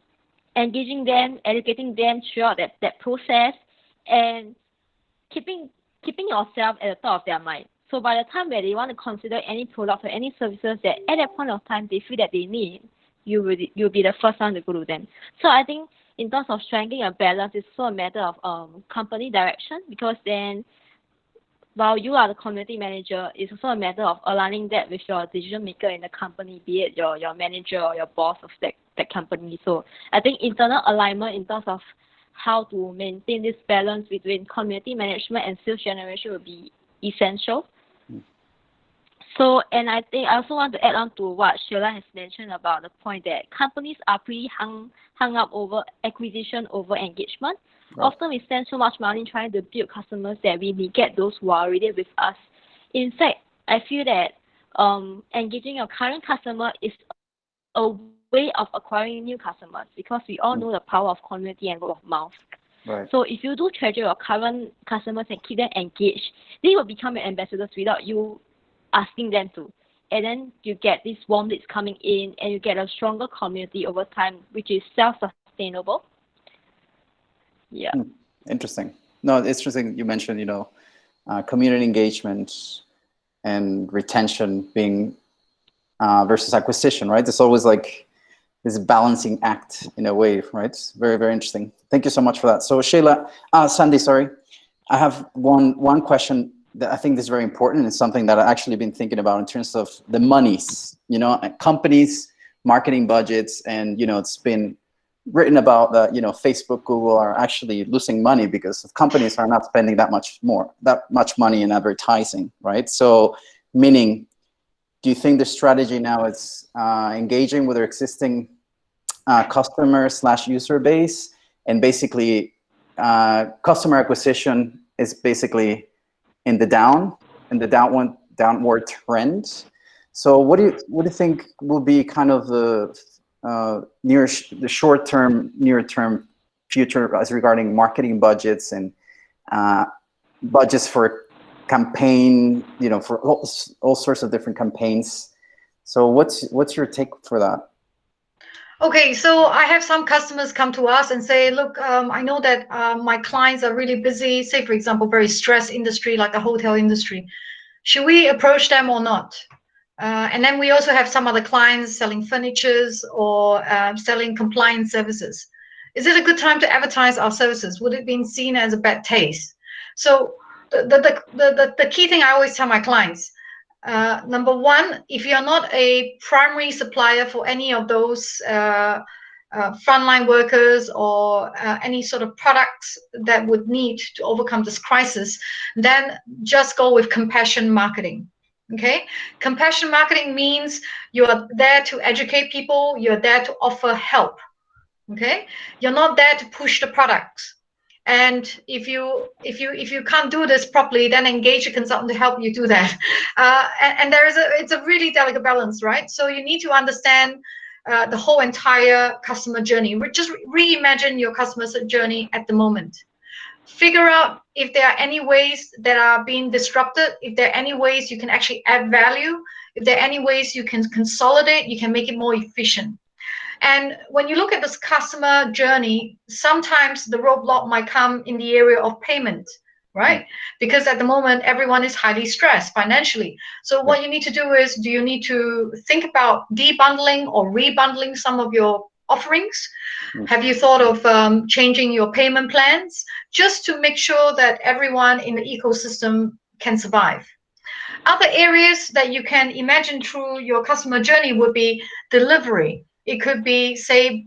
engaging them, educating them throughout that process, and keeping yourself at the top of their mind. So by the time where they want to consider any product or any services that at that point of time they feel that they need, you'll be the first one to go to them. So I think in terms of striking a balance, it's also a matter of company direction, because then while you are the community manager, it's also a matter of aligning that with your decision maker in the company, be it your manager or your boss of that company. So I think internal alignment in terms of how to maintain this balance between community management and sales generation will be essential. So, and I think I also want to add on to what Sheila has mentioned about the point that companies are pretty hung up over acquisition over engagement. Right. Often we spend so much money trying to build customers that we neglect those who are already with us. In fact, I feel that engaging your current customer is a way of acquiring new customers, because we all know the power of community and word of mouth. Right. So if you do treasure your current customers and keep them engaged, they will become your ambassadors without you asking them to. And then you get these warm leads coming in, and you get a stronger community over time, which is self-sustainable. Yeah. Interesting. No, it's interesting you mentioned, you know, community engagement and retention being versus acquisition, right? It's always like this balancing act in a way, right? Very, very interesting. Thank you so much for that. So Shayla, Sandy, sorry. I have one question that I think is very important. It's something that I've actually been thinking about in terms of the monies, you know, companies, marketing budgets, and, you know, it's been written about that, you know, Facebook, Google are actually losing money because companies are not spending that much money in advertising, right? So meaning, do you think the strategy now is engaging with their existing customer/user base, and basically customer acquisition is basically in the downward trend? So what do you think will be kind of the short-term, near-term future as regarding marketing budgets and budgets for campaign, you know, for all sorts of different campaigns? So what's your take for that? Okay, so I have some customers come to us and say, look, I know that my clients are really busy, say, for example, very stressed industry like the hotel industry. Should we approach them or not? And then we also have some other clients selling furnitures or selling compliance services. Is it a good time to advertise our services? Would it be seen as a bad taste? So the key thing I always tell my clients, number one, if you're not a primary supplier for any of those frontline workers or any sort of products that would need to overcome this crisis, then just go with compassion marketing. Okay, compassion marketing means you are there to educate people, you're there to offer help. Okay, you're not there to push the products. And if you can't do this properly, then engage a consultant to help you do that. And it's a really delicate balance, right? So you need to understand the whole entire customer journey. Just reimagine your customer journey at the moment. Figure out if there are any ways that are being disrupted, if there are any ways you can actually add value, if there are any ways you can consolidate, you can make it more efficient. And when you look at this customer journey, sometimes the roadblock might come in the area of payment, right? Because at the moment, everyone is highly stressed financially. So what you need to do is, do you need to think about debundling or rebundling some of your offerings? Have you thought of changing your payment plans just to make sure that everyone in the ecosystem can survive? Other areas that you can imagine through your customer journey would be delivery. It could be, say,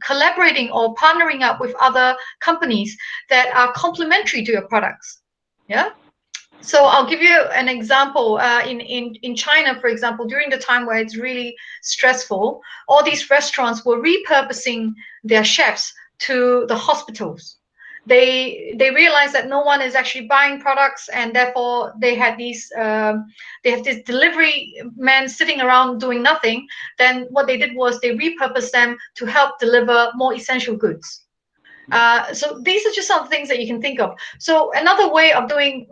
collaborating or partnering up with other companies that are complementary to your products. Yeah. So I'll give you an example. In China, for example, during the time where it's really stressful, all these restaurants were repurposing their chefs to the hospitals. They realized that no one is actually buying products, and therefore they have this delivery man sitting around doing nothing. Then what they did was they repurposed them to help deliver more essential goods. So these are just some things that you can think of. So another way of doing,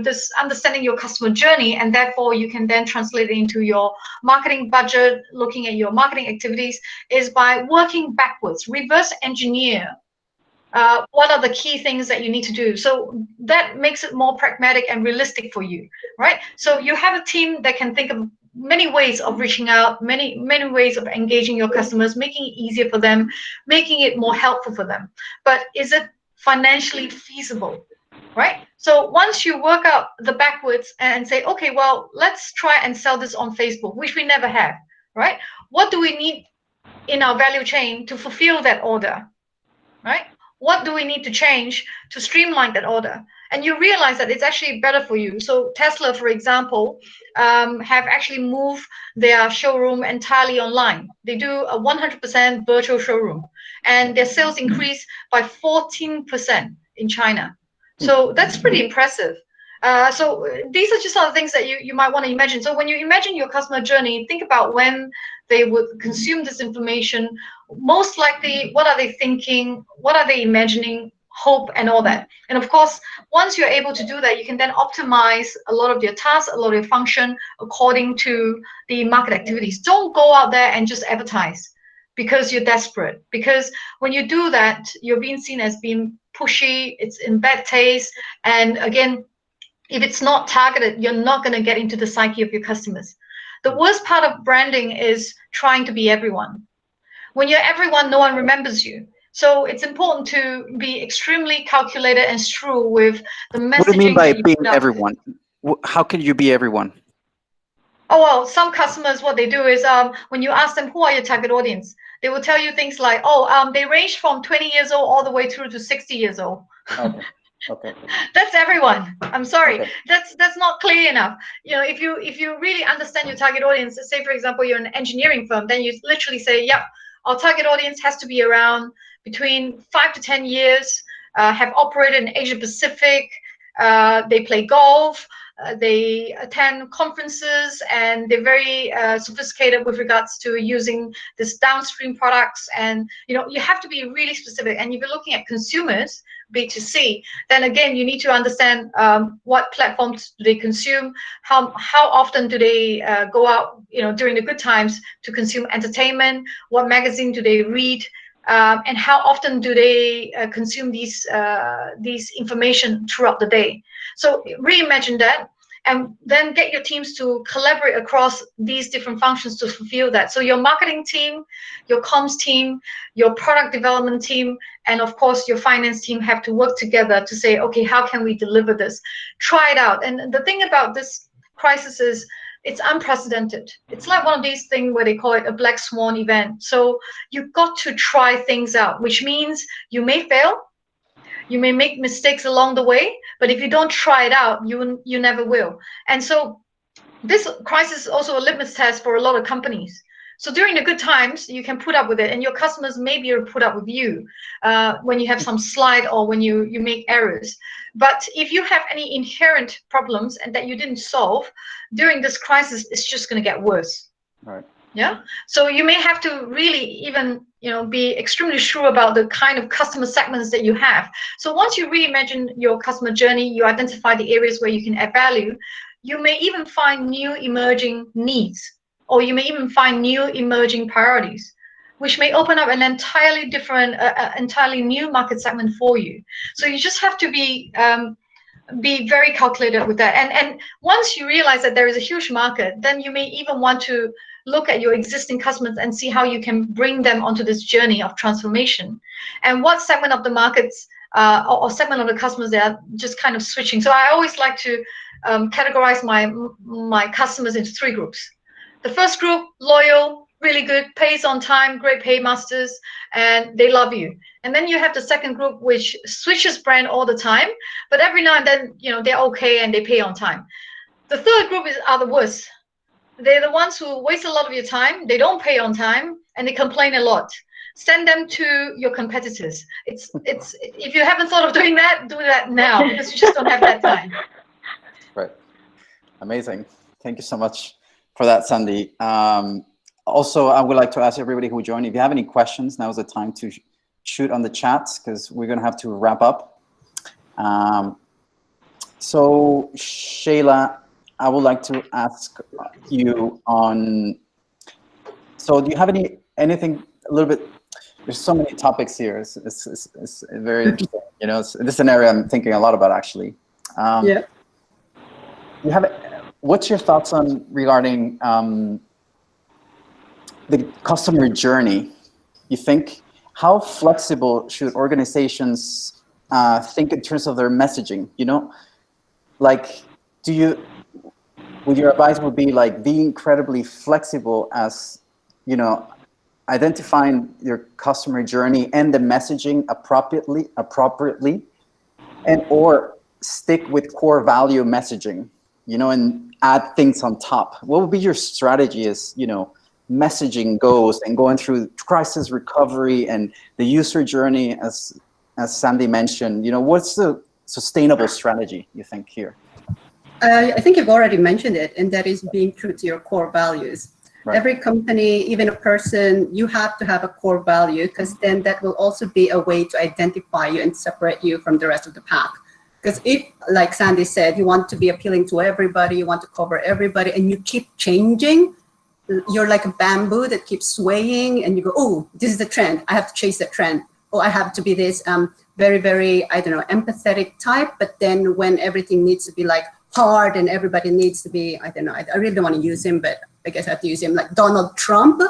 this understanding your customer journey, and therefore you can then translate it into your marketing budget, looking at your marketing activities, is by working backwards, reverse engineer. What are the key things that you need to do? So that makes it more pragmatic and realistic for you, right? So you have a team that can think of many ways of reaching out, many ways of engaging your customers, making it easier for them, making it more helpful for them. But is it financially feasible, right? So once you work out the backwards and say, okay, well, let's try and sell this on Facebook, which we never have, right? What do we need in our value chain to fulfill that order, right? What do we need to change to streamline that order? And you realize that it's actually better for you. So Tesla, for example, have actually moved their showroom entirely online. They do a 100% virtual showroom, and their sales increased by 14% in China. So that's pretty impressive. So these are just some of the things that you might want to imagine. So when you imagine your customer journey, think about when they would consume this information. Most likely, what are they thinking? What are they imagining? Hope and all that. And of course, once you're able to do that, you can then optimize a lot of your tasks, a lot of your function according to the market activities. Don't go out there and just advertise because you're desperate. Because when you do that, you're being seen as being pushy, it's in bad taste. And again, if it's not targeted, you're not going to get into the psyche of your customers. The worst part of branding is trying to be everyone. When you're everyone, no one remembers you. So it's important to be extremely calculated and true with the messaging. What do you mean by that you being put out. everyone? How can you be everyone? Oh, well, some customers, what they do is when you ask them, who are your target audience? They will tell you things like, they range from 20 years old all the way through to 60 years old. Okay. Okay. That's everyone. I'm sorry. Okay. That's not clear enough. You know, if you really understand your target audience, say for example you're an engineering firm, then you literally say, yep, our target audience has to be around between 5 to 10 years, have operated in Asia Pacific, they play golf, they attend conferences, and they're very sophisticated with regards to using this downstream products. And you know, you have to be really specific. And if you're looking at consumers, B2C, then again, you need to understand what platforms do they consume, how often do they go out, you know, during the good times to consume entertainment, what magazine do they read, and how often do they consume these information throughout the day. So reimagine that, and then get your teams to collaborate across these different functions to fulfill that. So your marketing team, your comms team, your product development team, and of course your finance team have to work together to say, okay, how can we deliver this? Try it out. And the thing about this crisis is it's unprecedented. It's like one of these things where they call it a black swan event. So you've got to try things out, which means you may fail, you may make mistakes along the way, but if you don't try it out, you never will. And so this crisis is also a litmus test for a lot of companies. So during the good times, you can put up with it, and your customers may be able to put up with you when you have some slide or when you make errors. But if you have any inherent problems and that you didn't solve during this crisis, it's just going to get worse. Right. Yeah. So you may have to really even, you know, be extremely sure about the kind of customer segments that you have. So once you reimagine your customer journey, you identify the areas where you can add value, you may even find new emerging needs, or you may even find new emerging priorities, which may open up an entirely different, entirely new market segment for you. So you just have to be very calculated with that. And once you realize that there is a huge market, then you may even want to look at your existing customers and see how you can bring them onto this journey of transformation, and what segment of the markets or segment of the customers they are just kind of switching. So I always like to categorize my customers into 3 groups. The first group, loyal, really good, pays on time, great paymasters, and they love you. And then you have the second group, which switches brand all the time, but every now and then, you know, they're okay and they pay on time. The third group are the worst. They're the ones who waste a lot of your time, they don't pay on time, and they complain a lot. Send them to your competitors. It's if you haven't thought of doing that, do that now, because you just don't have that time. Right. Amazing. Thank you so much for that, Sandy. Also, I would like to ask everybody who joined, if you have any questions, now is the time to shoot on the chats, because we're going to have to wrap up. So, Shayla, I would like to ask you on, so do you have anything a little bit, there's so many topics here. It's very interesting. You know, this is an area I'm thinking a lot about, actually. Yeah. What's your thoughts on regarding the customer journey? You think, how flexible should organizations think in terms of their messaging? You know, like, would your advice would be like, be incredibly flexible as, you know, identifying your customer journey and the messaging appropriately, and or stick with core value messaging, you know, and add things on top? What would be your strategy as, you know, messaging goes and going through crisis recovery and the user journey, as Sandy mentioned? You know, what's the sustainable strategy you think here? I think you've already mentioned it, and that is being true to your core values. Right. Every company, even a person, you have to have a core value, because then that will also be a way to identify you and separate you from the rest of the pack. Because if, like Sandy said, you want to be appealing to everybody, you want to cover everybody, and you keep changing, you're like a bamboo that keeps swaying, and you go, oh, this is the trend, I have to chase the trend. oh, I have to be this very, very, I don't know, empathetic type. But then when everything needs to be like hard and everybody needs to be, I don't know, I really don't want to use him, but I guess I have to use him, like Donald Trump.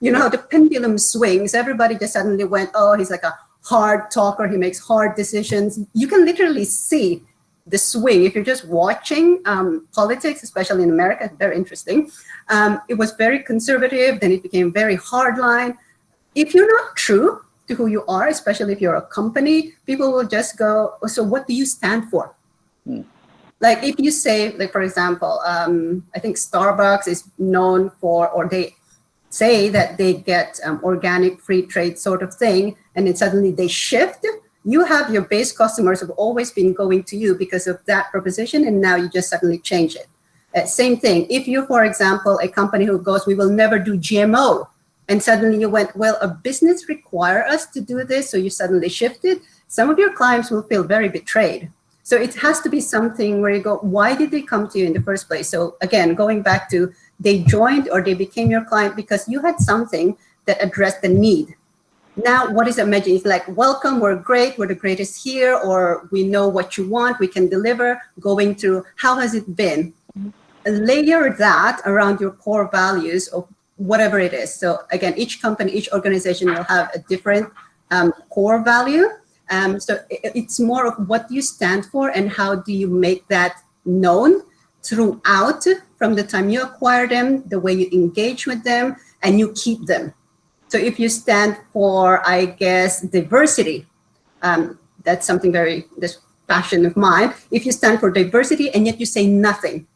You know how the pendulum swings. Everybody just suddenly went, oh, he's like a hard talker. He makes hard decisions. You can literally see the swing. If you're just watching politics, especially in America, it's very interesting. It was very conservative, then it became very hardline. If you're not true to who you are, especially if you're a company, people will just go, oh, so what do you stand for? Like if you say, like for example, I think Starbucks is known for, or they say that they get organic free trade sort of thing, and then suddenly they shift. You have your base customers have always been going to you because of that proposition, and now you just suddenly change it. Same thing. If you, for example, a company who goes, we will never do GMO, and suddenly you went, well, a business require us to do this, so you suddenly shifted, some of your clients will feel very betrayed. So it has to be something where you go, why did they come to you in the first place? So again, going back to they joined or they became your client because you had something that addressed the need. Now, what is that message? It's like, welcome, we're great, we're the greatest here, or we know what you want, we can deliver, going through, how has it been? Layer that around your core values of whatever it is. So again, each company, each organization will have a different core value. So it's more of what you stand for and how do you make that known throughout, from the time you acquire them, the way you engage with them, and you keep them. So if you stand for, I guess, diversity, that's something very, this passion of mine. If you stand for diversity and yet you say nothing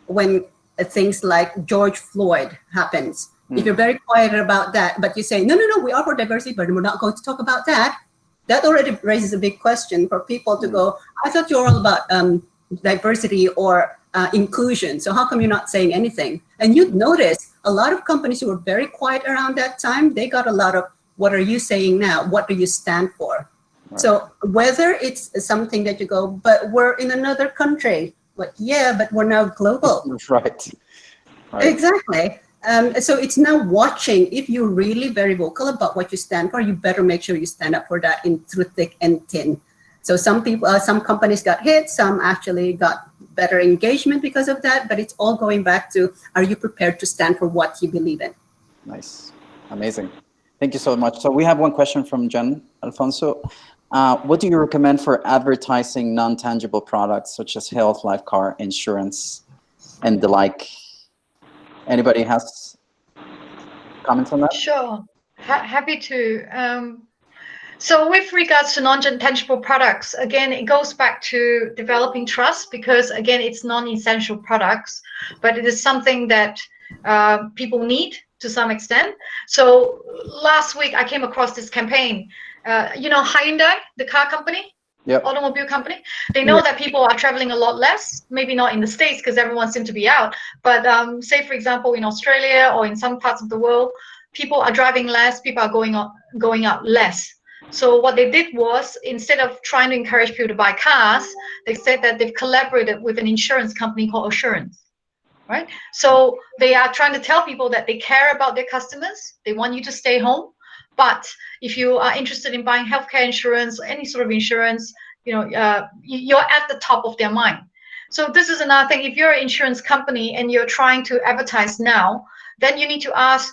when things like George Floyd happens, if you're very quiet about that, but you say, no, we are for diversity, but we're not going to talk about that, that already raises a big question for people to go, I thought you were all about diversity or inclusion. So how come you're not saying anything? And you'd notice a lot of companies who were very quiet around that time, they got a lot of, what are you saying now? What do you stand for? Right. So whether it's something that you go, but we're in another country, like, yeah, but we're now global. Right. Exactly. So it's now watching, if you're really very vocal about what you stand for, you better make sure you stand up for that through thick and thin. So some people, some companies got hit, some actually got better engagement because of that, but it's all going back to, are you prepared to stand for what you believe in? Nice. Amazing. Thank you so much. So we have one question from Jen Alfonso. What do you recommend for advertising non-tangible products such as health, life, car, insurance, and the like? Anybody has comments on that? Sure, happy to. So with regards to non-tangible products, again, it goes back to developing trust because, again, it's non-essential products, but it is something that people need to some extent. So last week, I came across this campaign. You know, Hyundai, the car company? Yep. Automobile company, they know that people are traveling a lot less, maybe not in the States because everyone seems to be out, but say, for example, in Australia or in some parts of the world, people are driving less, people are going out less. So what they did was, instead of trying to encourage people to buy cars, they said that they've collaborated with an insurance company called Assurance, right? So they are trying to tell people that they care about their customers, they want you to stay home. But if you are interested in buying healthcare insurance or any sort of insurance, you know, you're at the top of their mind. So this is another thing. If you're an insurance company and you're trying to advertise now, then you need to ask,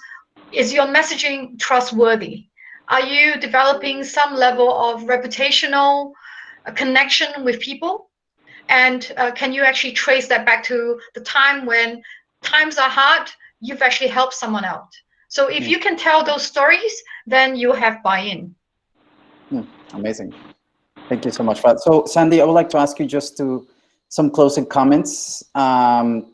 is your messaging trustworthy? Are you developing some level of reputational connection with people? And can you actually trace that back to the time when times are hard, you've actually helped someone out? So if you can tell those stories, then you have buy-in. Amazing. Thank you so much for that. So Sandy, I would like to ask you just some closing comments. Anything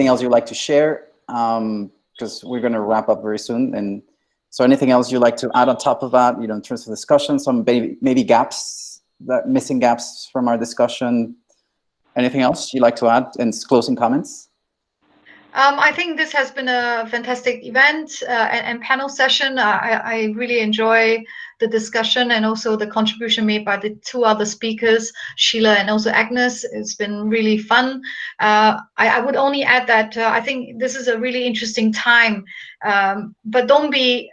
else you'd like to share? Because we're going to wrap up very soon. And so anything else you'd like to add on top of that, you know, in terms of discussion, some maybe gaps, missing gaps from our discussion? Anything else you'd like to add in closing comments? I think this has been a fantastic event and panel session. I really enjoy the discussion and also the contribution made by the two other speakers, Sheila and also Agnes. It's been really fun. I would only add that I think this is a really interesting time, but don't be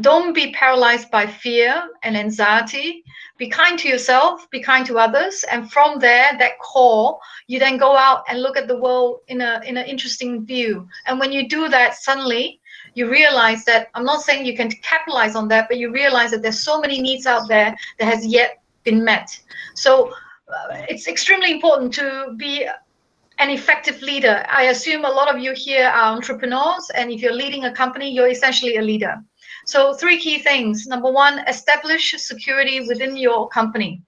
don't be paralyzed by fear and anxiety. Be kind to yourself, be kind to others, and from there, that core, you then go out and look at the world in an interesting view. And when you do that, suddenly you realize that, I'm not saying you can capitalize on that, but you realize that there's so many needs out there that has yet been met. So it's extremely important to be an effective leader. I assume a lot of you here are entrepreneurs, and if you're leading a company, you're essentially a leader. So 3 key things. Number 1, establish security within your company,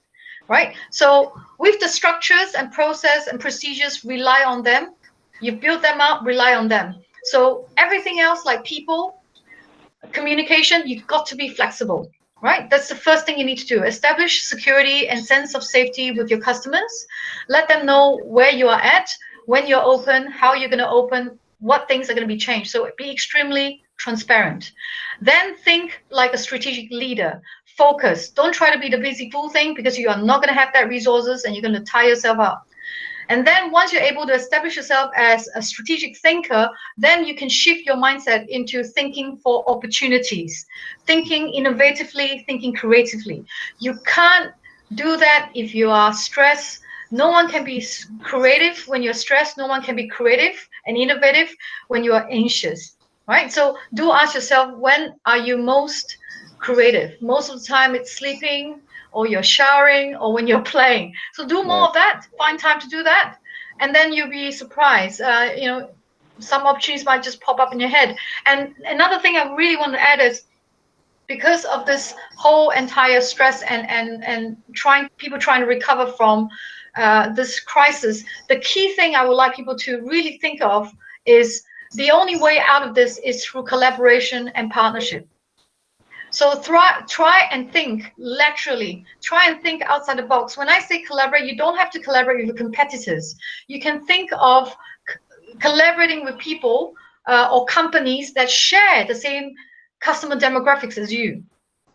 right? So with the structures and process and procedures, rely on them. You build them up, rely on them. So everything else, like people, communication, you've got to be flexible, right? That's the first thing you need to do. Establish security and sense of safety with your customers. Let them know where you are at, when you're open, how you're going to open, what things are going to be changed. So be extremely transparent. Then think like a strategic leader. Focus. Don't try to be the busy fool thing, because you are not going to have that resources and you're going to tire yourself out. And then once you're able to establish yourself as a strategic thinker, then you can shift your mindset into thinking for opportunities, thinking innovatively, thinking creatively. You can't do that if you are stressed. No one can be creative when you're stressed. No one can be creative and innovative when you are anxious, right? So do ask yourself, when are you most creative? Most of the time it's sleeping, or you're showering, or when you're playing. So do more of that. Find time to do that, and then you'll be surprised. Some opportunities might just pop up in your head. And another thing I really want to add is, because of this whole entire stress and people trying to recover from this crisis, the key thing I would like people to really think of is, the only way out of this is through collaboration and partnership. So try and think laterally. Try and think outside the box. When I say collaborate, you don't have to collaborate with your competitors. You can think of collaborating with people or companies that share the same customer demographics as you.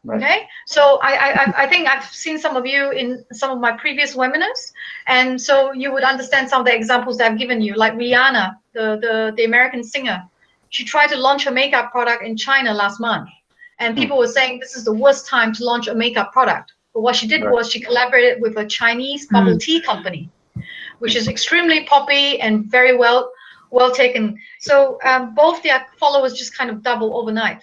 Right. Okay, so I think I've seen some of you in some of my previous webinars, and so you would understand some of the examples that I've given you, like Rihanna, the American singer. She tried to launch a makeup product in China last month, and people were saying this is the worst time to launch a makeup product. But what she did was she collaborated with a Chinese bubble tea company, which is extremely poppy and very well taken. So both their followers just kind of double overnight.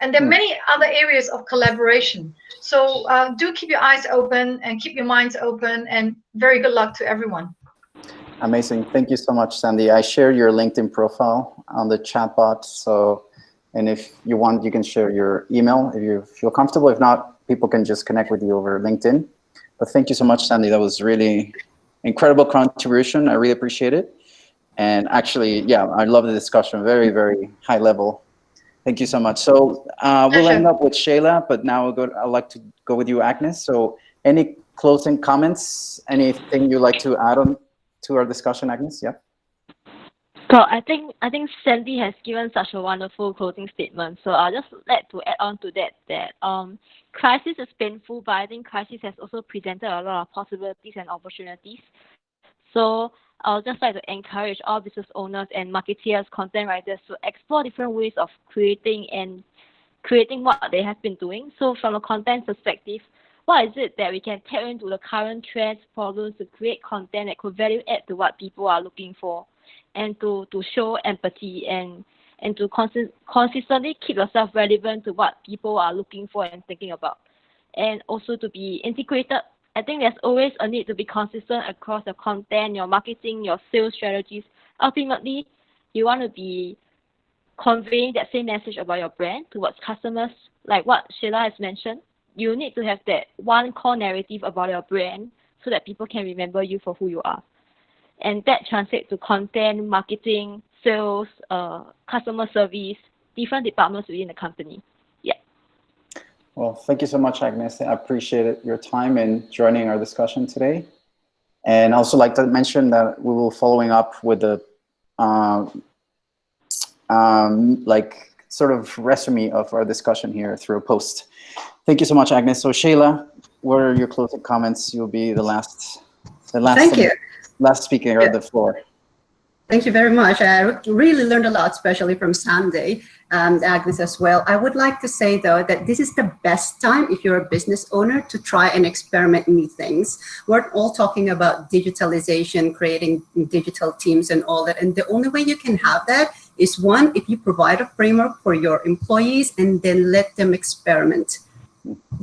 And there are many other areas of collaboration. So do keep your eyes open and keep your minds open, and very good luck to everyone. Amazing. Thank you so much, Sandy. I shared your LinkedIn profile on the chat bot. So, and if you want, you can share your email if you feel comfortable. If not, people can just connect with you over LinkedIn. But thank you so much, Sandy. That was really incredible contribution. I really appreciate it. And actually, yeah, I love the discussion. Very, very high level. Thank you so much. So we'll end up with Shayla, but now I'd like to go with you, Agnes. So any closing comments? Anything you'd like to add on to our discussion, Agnes? Yeah. So I think Sandy has given such a wonderful closing statement. So I'll just like to add on to that crisis is painful, but I think crisis has also presented a lot of possibilities and opportunities. So I'll just like to encourage all business owners and marketeers, content writers to explore different ways of creating what they have been doing. So from a content perspective, what is it that we can tap into the current trends, problems to create content that could value add to what people are looking for, and to show empathy and to consistently keep yourself relevant to what people are looking for and thinking about, and also to be integrated. I think there's always a need to be consistent across your content, your marketing, your sales strategies. Ultimately, you want to be conveying that same message about your brand towards customers. Like what Sheila has mentioned, you need to have that one core narrative about your brand so that people can remember you for who you are. And that translates to content, marketing, sales, customer service, different departments within the company. Well, thank you so much, Agnes. I appreciate your time and joining our discussion today. And also like to mention that we will following up with the like sort of resume of our discussion here through a post. Thank you so much, Agnes. So Shayla, what are your closing comments? You'll be the last Thank you. last speaker of the floor. Thank you very much. I really learned a lot, especially from Sandy and Agnes as well. I would like to say, though, that this is the best time if you're a business owner to try and experiment new things. We're all talking about digitalization, creating digital teams and all that. And the only way you can have that is, one, if you provide a framework for your employees and then let them experiment.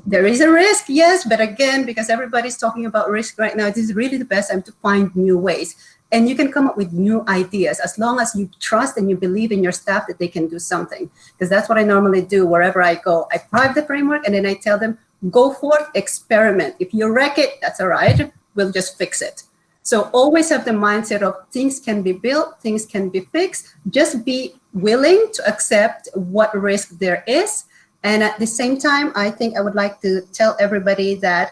There is a risk, yes, but again, because everybody's talking about risk right now, this is really the best time to find new ways. And you can come up with new ideas as long as you trust and you believe in your staff that they can do something. Because that's what I normally do wherever I go. I provide the framework and then I tell them, go forth, experiment. If you wreck it, that's all right. We'll just fix it. So always have the mindset of things can be built, things can be fixed. Just be willing to accept what risk there is. And at the same time, I think I would like to tell everybody that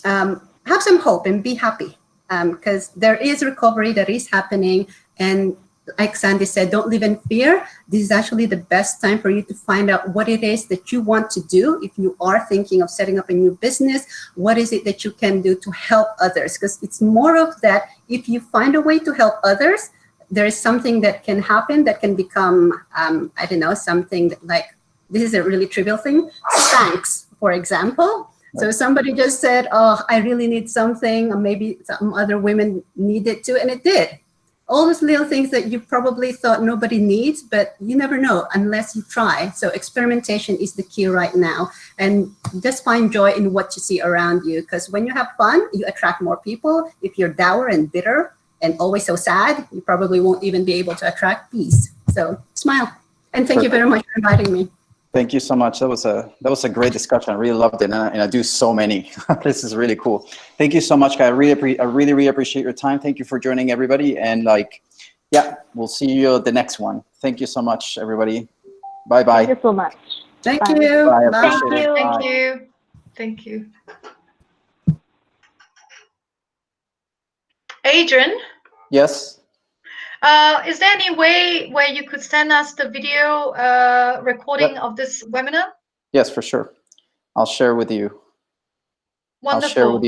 have some hope and be happy. Because there is recovery that is happening. And like Sandy said, don't live in fear. This is actually the best time for you to find out what it is that you want to do. If you are thinking of setting up a new business, what is it that you can do to help others? Because it's more of that. If you find a way to help others, there is something that can happen that can become, I don't know, something that, like, this is a really trivial thing. Thanks, for example. So somebody just said, oh, I really need something, or maybe some other women need it too, and it did. All those little things that you probably thought nobody needs, but you never know unless you try. So experimentation is the key right now. And just find joy in what you see around you, because when you have fun, you attract more people. If you're dour and bitter and always so sad, you probably won't even be able to attract peace. So smile. And thank you very much for inviting me. Thank you so much. That was a great discussion. I really loved it, and I do so many. This is really cool. Thank you so much, guys. I really appreciate your time. Thank you for joining, everybody. And yeah, we'll see you at the next one. Thank you so much, everybody. Bye bye. Thank you so much. Thank Bye. you. Bye. I Bye. appreciate it. Thank Bye. you. Thank you. Adrian, Yes. is there any way where you could send us the video recording of this webinar? Yes, for sure. I'll share with you. Wonderful.